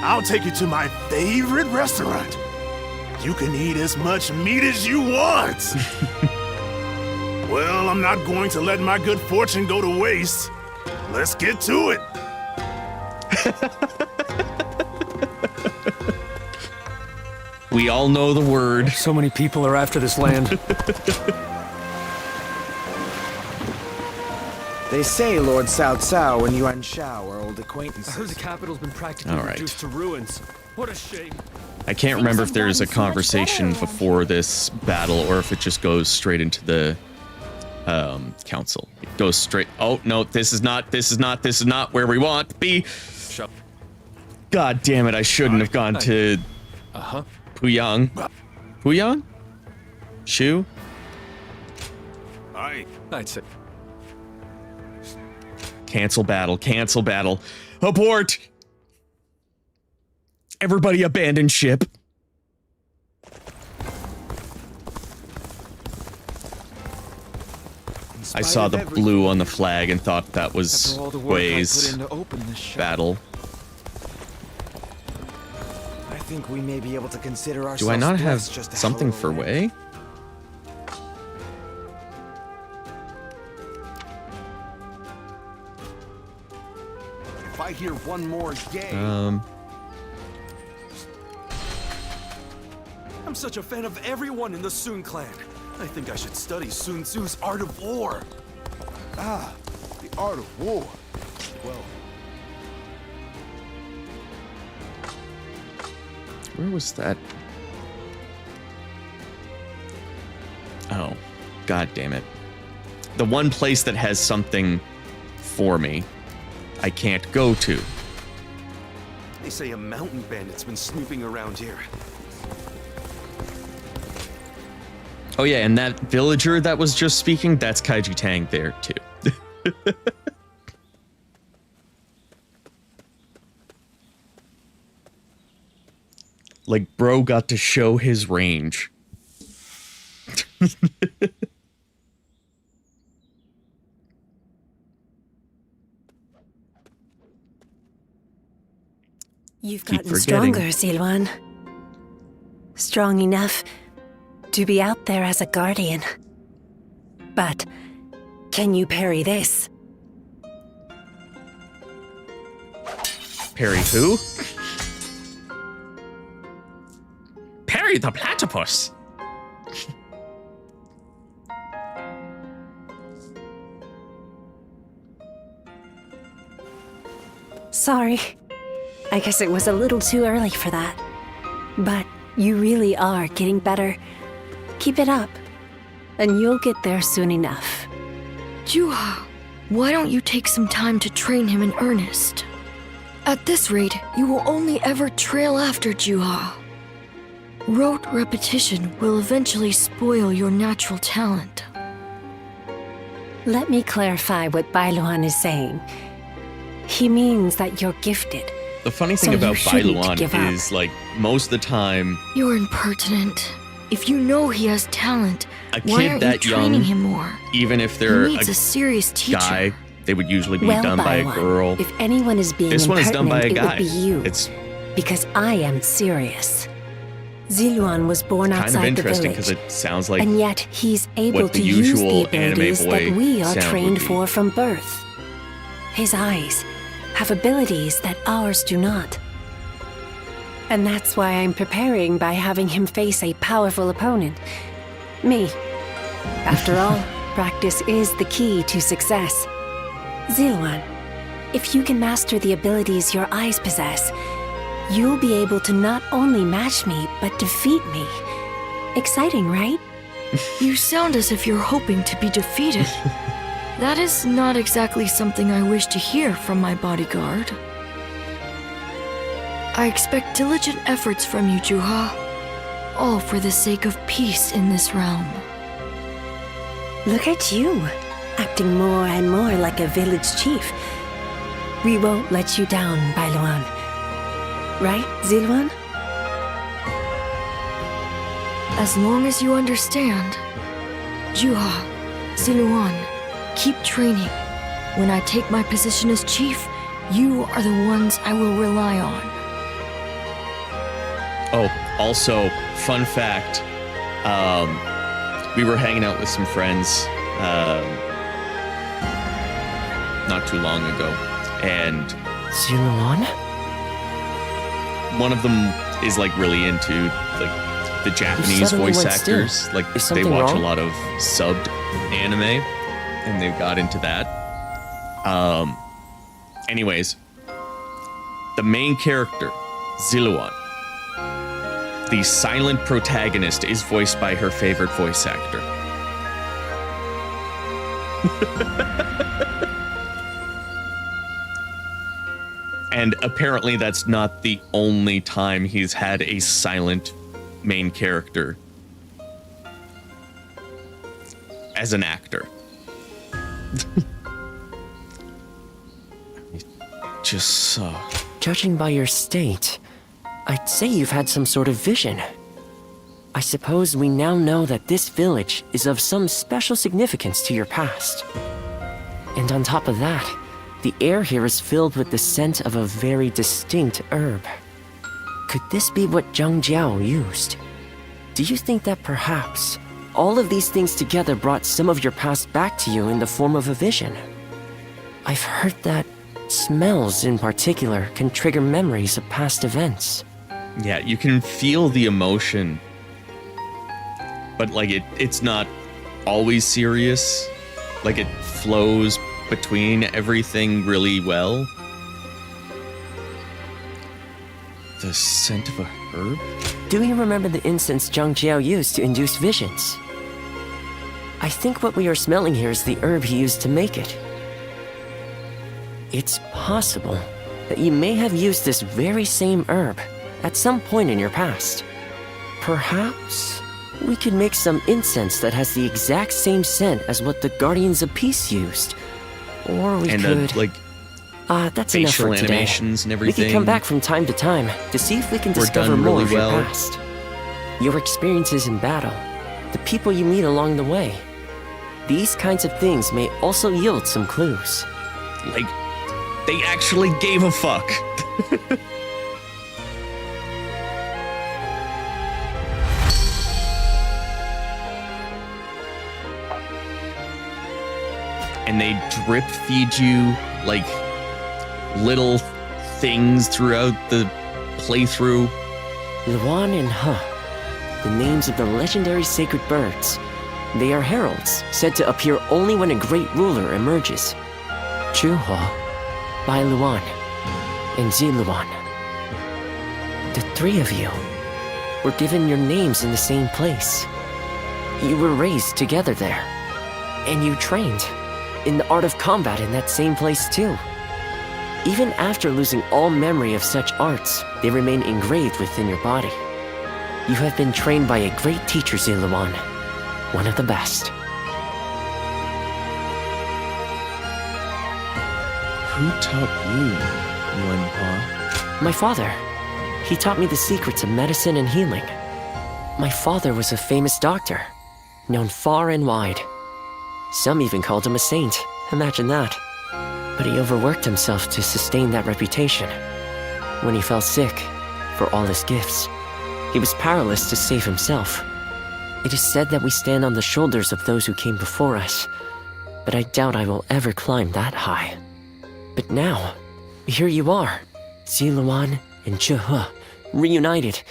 I'll take you to my favorite restaurant. You can eat as much meat as you want. Well, I'm not going to let my good fortune go to waste. Let's get to it. We all know the word. So many people are after this land. They say Lord Cao Cao and Yuan Shao are old I acquaintances. heard the capital's been practically All right. reduced to ruins. What a shame. I can't remember if there's a conversation before this battle or if it just goes straight into the council. It goes straight. Oh no, this is not where we want to be. God damn it! I shouldn't have gone to Puyang. Puyang? Shu? I'd say. Cancel battle. Cancel battle. Abort! Everybody abandon ship. I saw the blue on the flag and thought that was Hui's battle. I think we may be able to consider ourselves Do I not have blessed just to something hallow for the Wei? land. If I hear one more yay. I'm such a fan of everyone in the Sun clan. I think I should study Sun Tzu's Art of War. Ah, the art of war. Well, Where was that? Oh, god damn it. The one place that has something for me, I can't go to. They say a mountain bandit's been snooping around here. Oh yeah, and that villager that was just speaking, that's Kaiji Tang there too. Like, bro got to show his range. You've Keep gotten forgetting. stronger, Silwan. Strong enough to be out there as a guardian. But can you parry this? Parry who? Parry the platypus! Sorry. I guess it was a little too early for that. But you really are getting better. Keep it up, and you'll get there soon enough. Juha, why don't you take some time to train him in earnest? At this rate, you will only ever trail after Juha. Rote repetition will eventually spoil your natural talent. Let me clarify what Bailuan is saying. He means that you're gifted. The funny thing So you about shouldn't Bailuan give up. is, like, most of the time, You're impertinent. If you know he has talent, a Why kid aren't that you young, training him more? even if they're He needs a serious teacher. guy, they would usually be Well, done by a Baiwan, girl. if anyone is being This one is done by a impertinent, guy. it would be you. It's Because I am serious. Ziluan was born kind of outside the interesting village. because it sounds like And yet he's able what to the use the usual anime abilities boy that we are sound would trained be. for from birth. His eyes have abilities that ours do not. And that's why I'm preparing by having him face a powerful opponent. Me. After all, practice is the key to success. Ziluan, if you can master the abilities your eyes possess, you'll be able to not only match me, but defeat me. Exciting, right? You sound as if you're hoping to be defeated. That is not exactly something I wish to hear from my bodyguard. I expect diligent efforts from you, Juha. All for the sake of peace in this realm. Look at you, acting more and more like a village chief. We won't let you down, Bailuan. Right, Ziluan? As long as you understand, Juha, Ziluan, keep training. When I take my position as chief, you are the ones I will rely on. Oh, also, fun fact, we were hanging out with some friends not too long ago, and Ziluan? one of them is like really into like the Japanese suddenly voice went still. actors. Like Is they something watch wrong? a lot of subbed anime, and they got into that. Anyways, the main character, Ziluan, the silent protagonist, is voiced by her favorite voice actor. And apparently that's not the only time he's had a silent main character as an actor. Just suck. Judging by your state, I'd say you've had some sort of vision. I suppose we now know that this village is of some special significance to your past. And on top of that, the air here is filled with the scent of a very distinct herb. Could this be what Zhang Jiao used? Do you think that perhaps all of these things together brought some of your past back to you in the form of a vision? I've heard that smells in particular can trigger memories of past events. Yeah, you can feel the emotion, but like it's not always serious. Like it flows between everything really well. The scent of a herb? Do you remember the incense Zhang Jiao used to induce visions? I think what we are smelling here is the herb he used to make it. It's possible that you may have used this very same herb at some point in your past. Perhaps we could make some incense that has the exact same scent as what the Guardians of Peace used. Or we could... that's enough facial for today. animations and We everything. could come back from time to time to see if we can Were discover done more really of your well. past. Your experiences in battle, the people you meet along the way. These kinds of things may also yield some clues. Like, they actually gave a fuck. And they drip feed you like little things throughout the playthrough. Luan and He, the names of the legendary sacred birds. They are heralds, said to appear only when a great ruler emerges. Juha, Bai Luan, and Ziluan. The three of you were given your names in the same place. You were raised together there, and you trained in the art of combat in that same place too. Even after losing all memory of such arts, they remain engraved within your body. You have been trained by a great teacher, Ziluan, one of the best. Who taught you, Yuanhua? My father. He taught me the secrets of medicine and healing. My father was a famous doctor, known far and wide. Some even called him a saint. Imagine that. But he overworked himself to sustain that reputation. When he fell sick, for all his gifts, he was powerless to save himself. It is said that we stand on the shoulders of those who came before us, but I doubt I will ever climb that high. But now, here you are, Ziluan and Zhehe, reunited.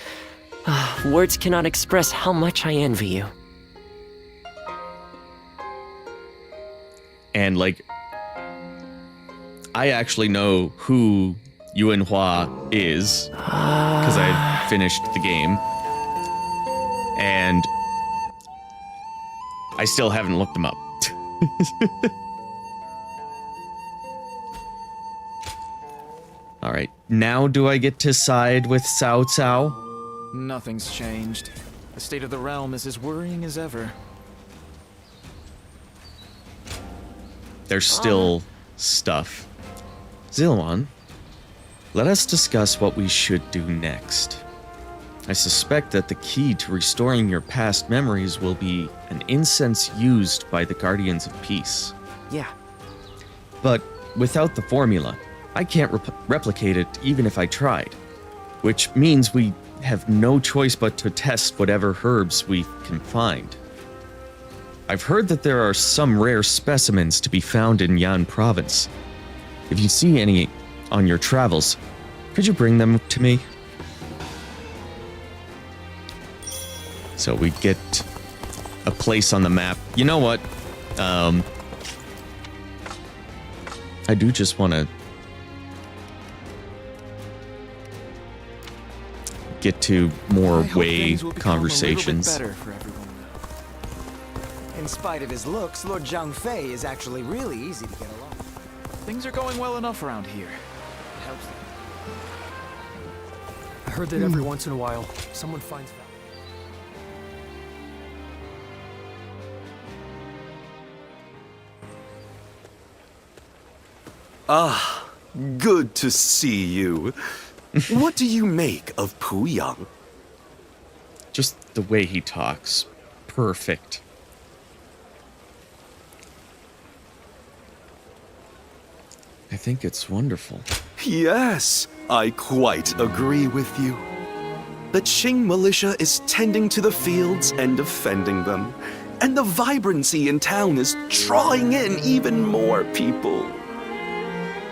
Words cannot express how much I envy you. And, like, I actually know who Yuanhua is, because I finished the game. And I still haven't looked them up. Alright, now do I get to side with Cao Cao? Nothing's changed. The state of the realm is as worrying as ever. There's still stuff. Ziluan, let us discuss what we should do next. I suspect that the key to restoring your past memories will be an incense used by the Guardians of Peace. Yeah. But without the formula, I can't replicate it even if I tried. Which means we have no choice but to test whatever herbs we can find. I've heard that there are some rare specimens to be found in Yan province. If you see any on your travels, could you bring them to me? So we get a place on the map. You know what? I do just want to get to more way conversations. In spite of his looks, Lord Zhang Fei is actually really easy to get along. Things are going well enough around here. It helps. I heard that every once in a while, someone finds value. Ah, good to see you. What do you make of Pu Yang? Just the way he talks. Perfect. I think it's wonderful. Yes, I quite agree with you. The Qing militia is tending to the fields and defending them, and the vibrancy in town is drawing in even more people.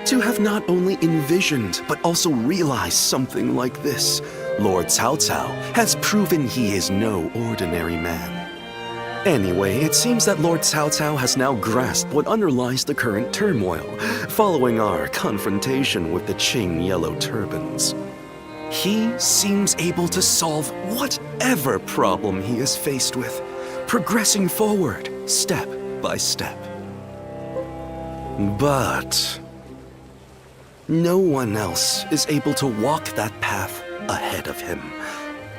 To have not only envisioned, but also realized something like this, Lord Cao Cao has proven he is no ordinary man. Anyway, it seems that Lord Cao Cao has now grasped what underlies the current turmoil, following our confrontation with the Qing Yellow Turbans. He seems able to solve whatever problem he is faced with, progressing forward, step by step. But no one else is able to walk that path ahead of him.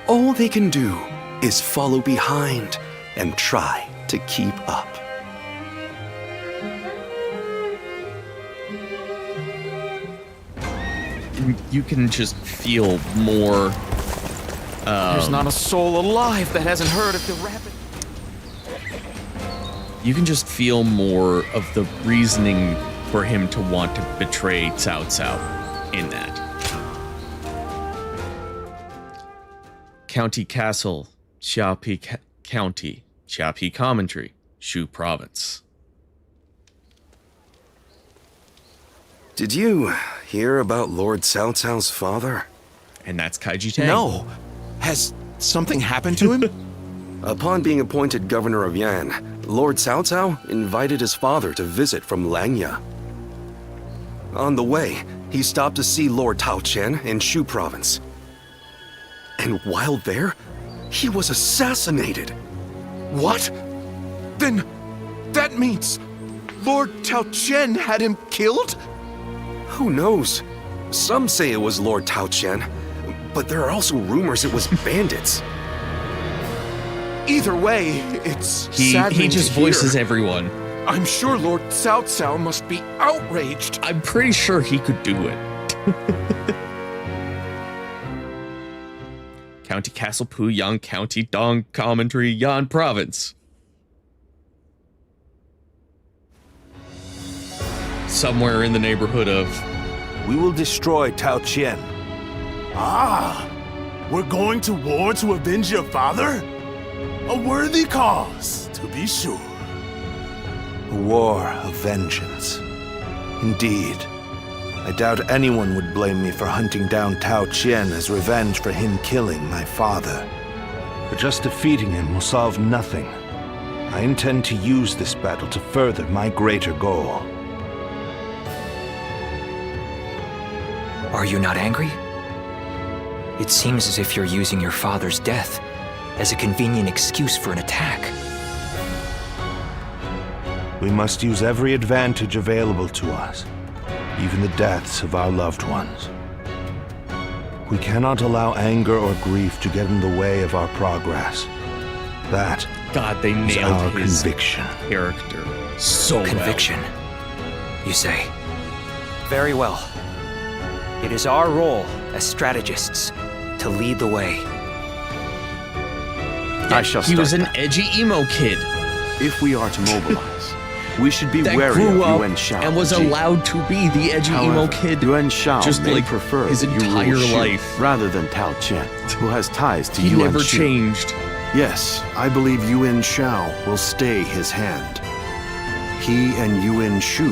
All they can do is follow behind and try to keep up. You can just feel more. There's not a soul alive that hasn't heard of the rapid. You can just feel more of the reasoning for him to want to betray Cao Cao in that. County Castle, Xiaopi County, Xiaopi Commentary, Shu Province. Did you hear about Lord Cao Cao's father? And that's Kaiji Tang. No. Has something happened to him? Upon being appointed governor of Yan, Lord Cao Cao invited his father to visit from Langya. On the way, he stopped to see Lord Tao Qian in Shu Province. And while there, he was assassinated. What? Then that means Lord Tao Qian had him killed? Who knows? Some say it was Lord Tao Qian, but there are also rumors it was bandits. Either way, it's saddening he just to hear. voices everyone. I'm sure Lord Cao Cao must be outraged. I'm pretty sure he could do it. County Castle Pu Yang County Dong Commentary Yan Province. somewhere in the neighborhood of... We will destroy Tao Qian. Ah, we're going to war to avenge your father? A worthy cause, to be sure. A war of vengeance. Indeed. I doubt anyone would blame me for hunting down Tao Qian as revenge for him killing my father. But just defeating him will solve nothing. I intend to use this battle to further my greater goal. Are you not angry? It seems as if you're using your father's death as a convenient excuse for an attack. We must use every advantage available to us, even the deaths of our loved ones. We cannot allow anger or grief to get in the way of our progress. That God, they is nailed our his conviction. character so Conviction, you say? Very well. It is our role as strategists to lead the way. I shall he was an edgy emo kid. If we are to mobilize, we should be that wary grew of up Yuan Shao and was allowed to be the edgy emo kid. Yuan Shao just may like prefer his that you rule entire Shu life rather than Tao Qian, who has ties to He Yuan never Shu. changed. Yes, I believe Yuan Shao will stay his hand. He and Yuan Shu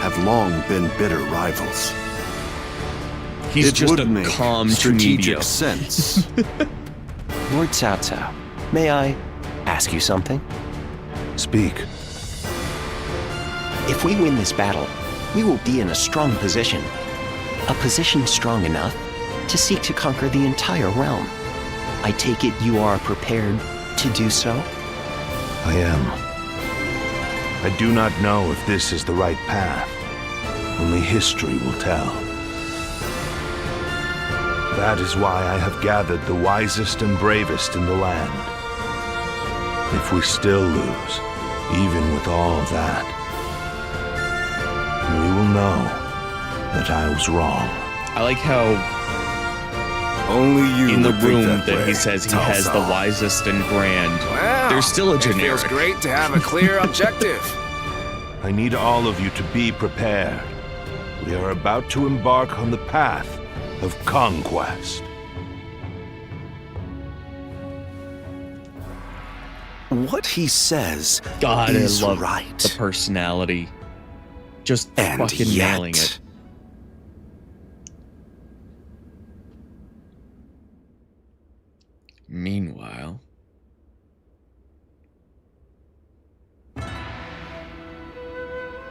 have long been bitter rivals. He's it just would a make calm strategic Chunibyo. sense. Lord Cao Cao, may I ask you something? Speak. If we win this battle, we will be in a strong position. A position strong enough to seek to conquer the entire realm. I take it you are prepared to do so? I am. I do not know if this is the right path. Only history will tell. That is why I have gathered the wisest and bravest in the land. If we still lose, even with all that, we will know that I was wrong. I like how only you in the would think room that that way, he says he Cao has the Cao. wisest and grand. Well, There's still a it generic. feels great to have a clear objective. I need all of you to be prepared. We are about to embark on the path of conquest. What he says God, is I love right. the personality. Just And fucking yet, nailing it. Meanwhile,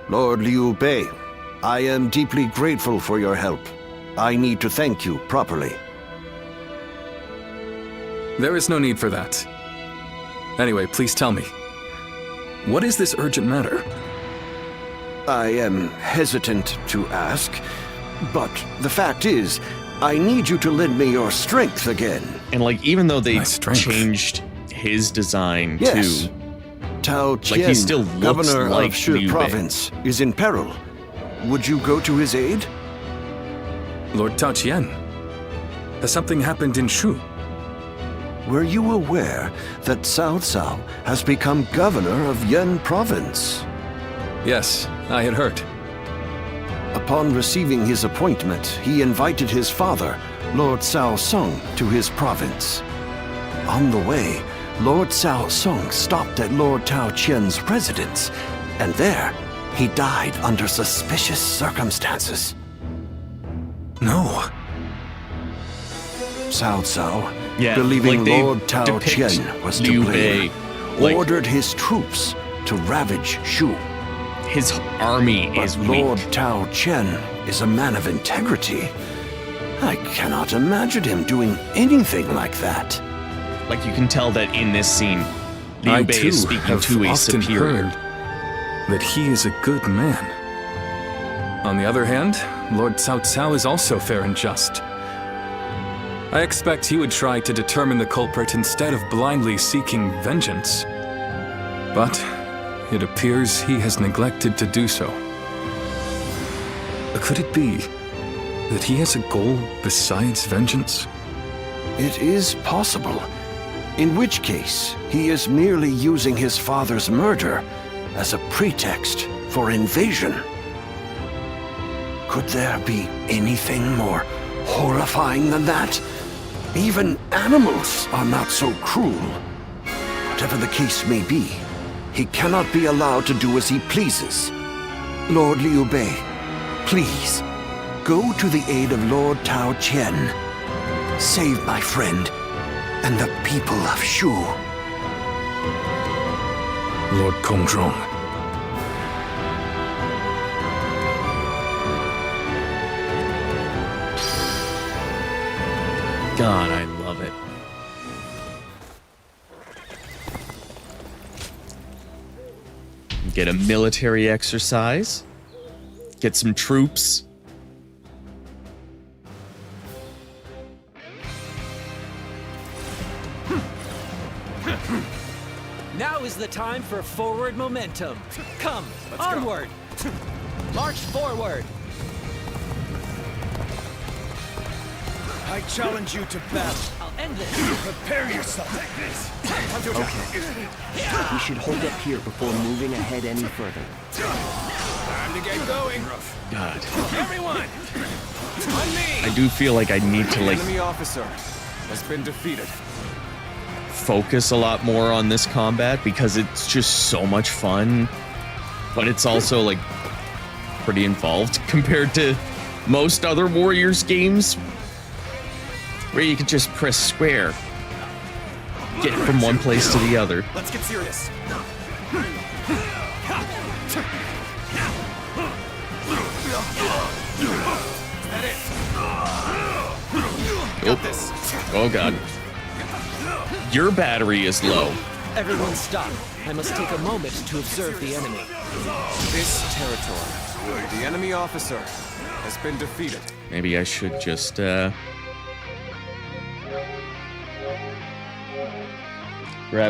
Lord Liu Bei, I am deeply grateful for your help. I need to thank you properly. There is no need for that. Anyway, please tell me. What is this urgent matter? I am hesitant to ask, but the fact is, I need you to lend me your strength again. and like even though they changed his design Yes. too, Tao like he Qian, still looks governor like of Shu Liu Bei. province, is in peril. Would you go to his aid? Lord Tao Qian, has something happened in Shu? Were you aware that Cao Cao has become governor of Yan province? Yes, I had heard. Upon receiving his appointment, he invited his father, Lord Cao Song, to his province. On the way, Lord Cao Song stopped at Lord Tao Qian's residence, and there he died under suspicious circumstances. No. Cao Cao, Yeah, believing like they Lord Tao depict Qian was to Liu blame, Bei, like- ordered his troops to ravage Shu. His army But is Lord weak. Tao Qian is a man of integrity. I cannot imagine him doing anything like that. Like you can tell that in this scene, Liu I Bei too is speaking have to a often superior. heard that he is a good man. On the other hand, Lord Cao Cao is also fair and just. I expect he would try to determine the culprit instead of blindly seeking vengeance. But it appears he has neglected to do so. Could it be that he has a goal besides vengeance? It is possible. In which case, he is merely using his father's murder as a pretext for invasion. Could there be anything more horrifying than that? Even animals are not so cruel. Whatever the case may be, he cannot be allowed to do as he pleases. Lord Liu Bei, please, go to the aid of Lord Tao Qian. Save my friend and the people of Shu. Lord Kongzhong. God, I love it. Get a military exercise. Get some troops. Now is the time for forward momentum. Come, onward. March forward. I challenge you to battle. I'll end this. Prepare yourself like this. Okay. We should hold up here before moving ahead any further. Time to get going. God. Everyone, on me. I do feel like I need to like Enemy officer has been defeated. focus a lot more on this combat because it's just so much fun, but it's also like pretty involved compared to most other Warriors games where you can just press square, get from one place to the other. Let's get serious. Oh god. Your battery is low. Everyone stop. I must take a moment to observe the enemy. This territory, the enemy officer has been defeated. Maybe I should just grab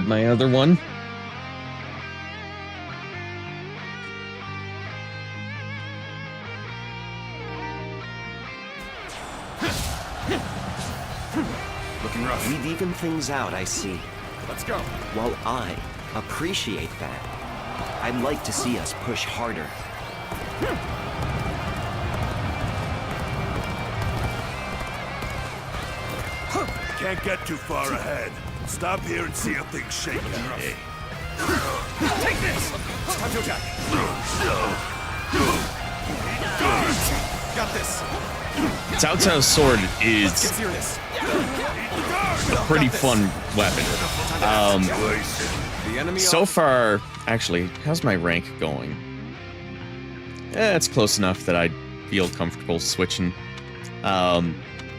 my other one. Looking rough. We've evened things out, I see. Let's go. While I appreciate that, I'd like to see us push harder. Can't get too far ahead. Stop here and see how things shake out. Take this! Time to attack! Got this! Cao Cao's sword is Let's get serious. a pretty fun weapon. So far, actually, how's my rank going? It's close enough that I feel comfortable switching. The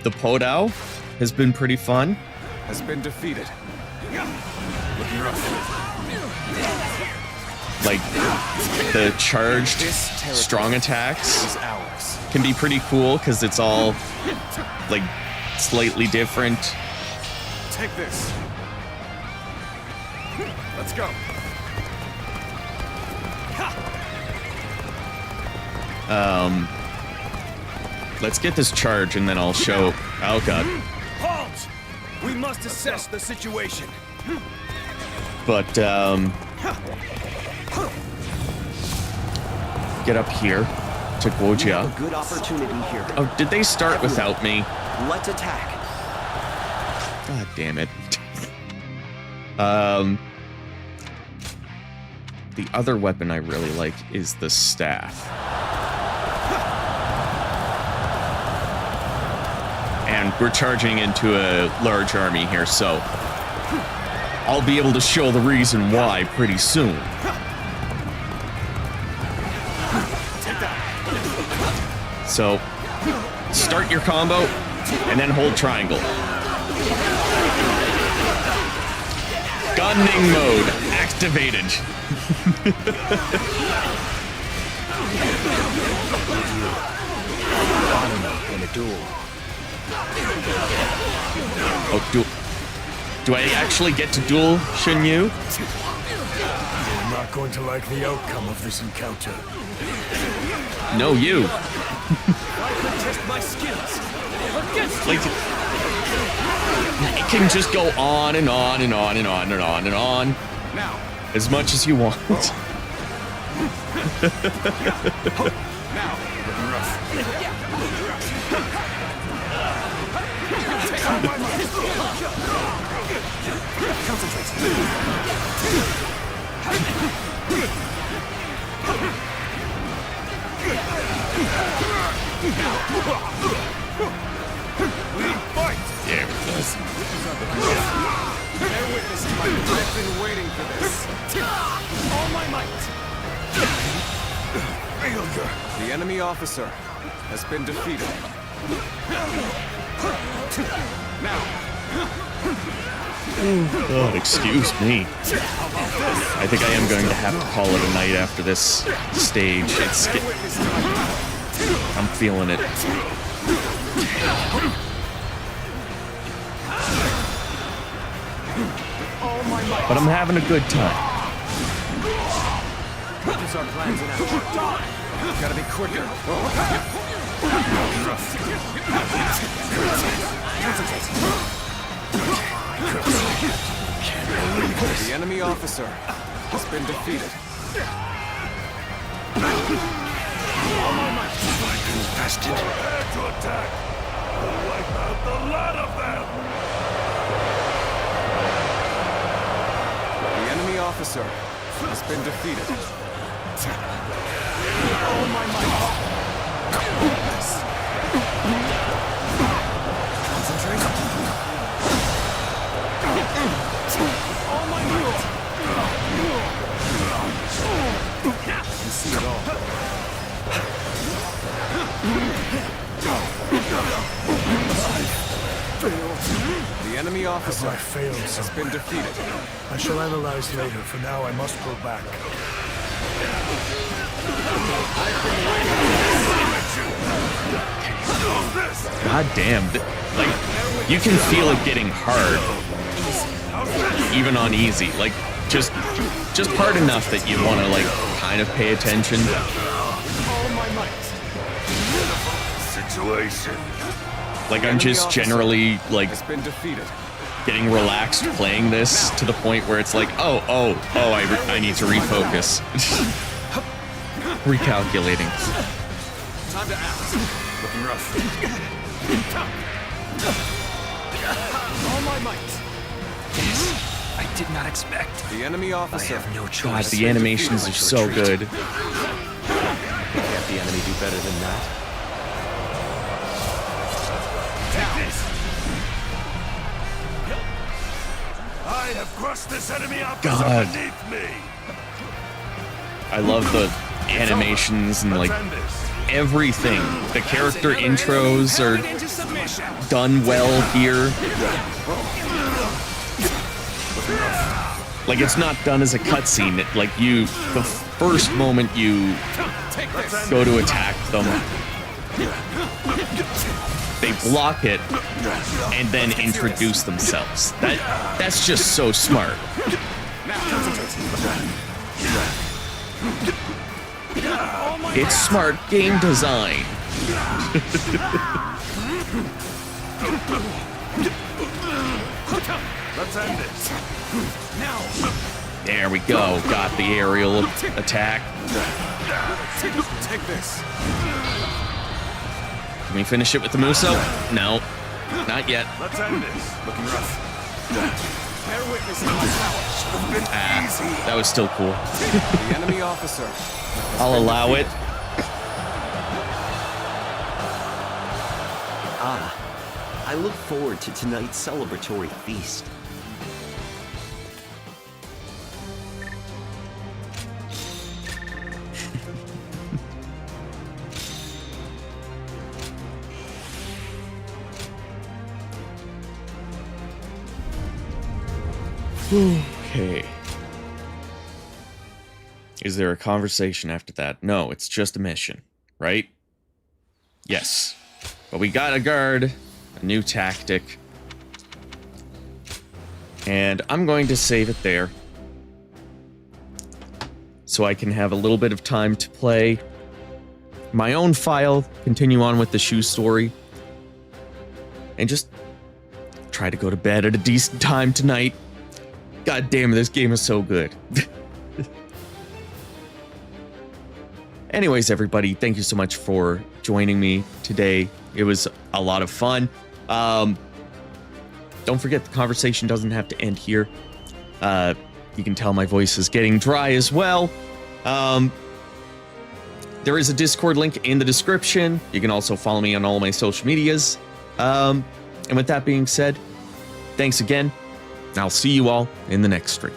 Podao has been pretty fun. Has been defeated. Looking rough. Like, the charged strong attacks can be pretty cool because it's all, like, slightly different. Take this. Let's go. Let's get this charge and then I'll show. Oh god. Halt! We must assess the situation. But get up here to Guojia. A good opportunity here. Oh, did they start without me? Let's attack. God damn it. The other weapon I really like is the staff. And we're charging into a large army here, so I'll be able to show the reason why pretty soon. So, start your combo, and then hold triangle. Gunning mode activated. In a duel. Oh, do I actually get to duel Xun Yu? You're not going to like the outcome of this encounter. No, you. I could test my skills. Like, it can just go on and on and on and on and on and on. Now. As much as you want. Now. There it goes. Bear witness to my I've been waiting for this. All my might. The enemy officer has been defeated. Now. Oh, excuse me. I think I am going to have to call it a night after this stage. I'm feeling it. But I'm having a good time. These are plans in action. Gotta be quicker. The enemy officer has been defeated. Infested. Prepare to attack. We'll wipe out the lot of them. The enemy officer has been defeated. All my might. Concentrate. All my might. You see it all. The enemy officer has been defeated. I shall analyze later. For now, I must go back. God damn. Like, you can feel it getting hard. Even on easy. Like, just hard enough that you want to, like, kind of pay attention. Situation. Like, I'm just generally, like, getting relaxed playing this to the point where it's like, I need to refocus. Recalculating. Time to act. Looking rough. All my might. This I did not expect. The enemy officer. I have no choice. God, the animations are so good. Can't the enemy do better than that? I have crushed this enemy officer God. beneath me. I love the animations and, like, everything. The character intros are done well here. Like, it's not done as a cutscene. Like, the first moment you go to attack them, they block it and then introduce themselves. That's just so smart. It's smart game design. Let's end it. Now. There we go. Got the aerial attack. Take this. Can we finish it with the Muso? No, not yet. Let's end this. Looking rough. Bear witness to my power. That was still cool. The enemy officer. I'll allow it. I look forward to tonight's celebratory feast. Okay. Is there a conversation after that? No, it's just a mission, right? Yes. But we got a guard, a new tactic. And I'm going to save it there. So I can have a little bit of time to play my own file, continue on with the Shu story, and just try to go to bed at a decent time tonight. God damn, this game is so good. Anyways, everybody, thank you so much for joining me today. It was a lot of fun. Don't forget, the conversation doesn't have to end here. You can tell my voice is getting dry as well. There is a Discord link in the description. You can also follow me on all my social medias. And with that being said, thanks again. I'll see you all in the next stream.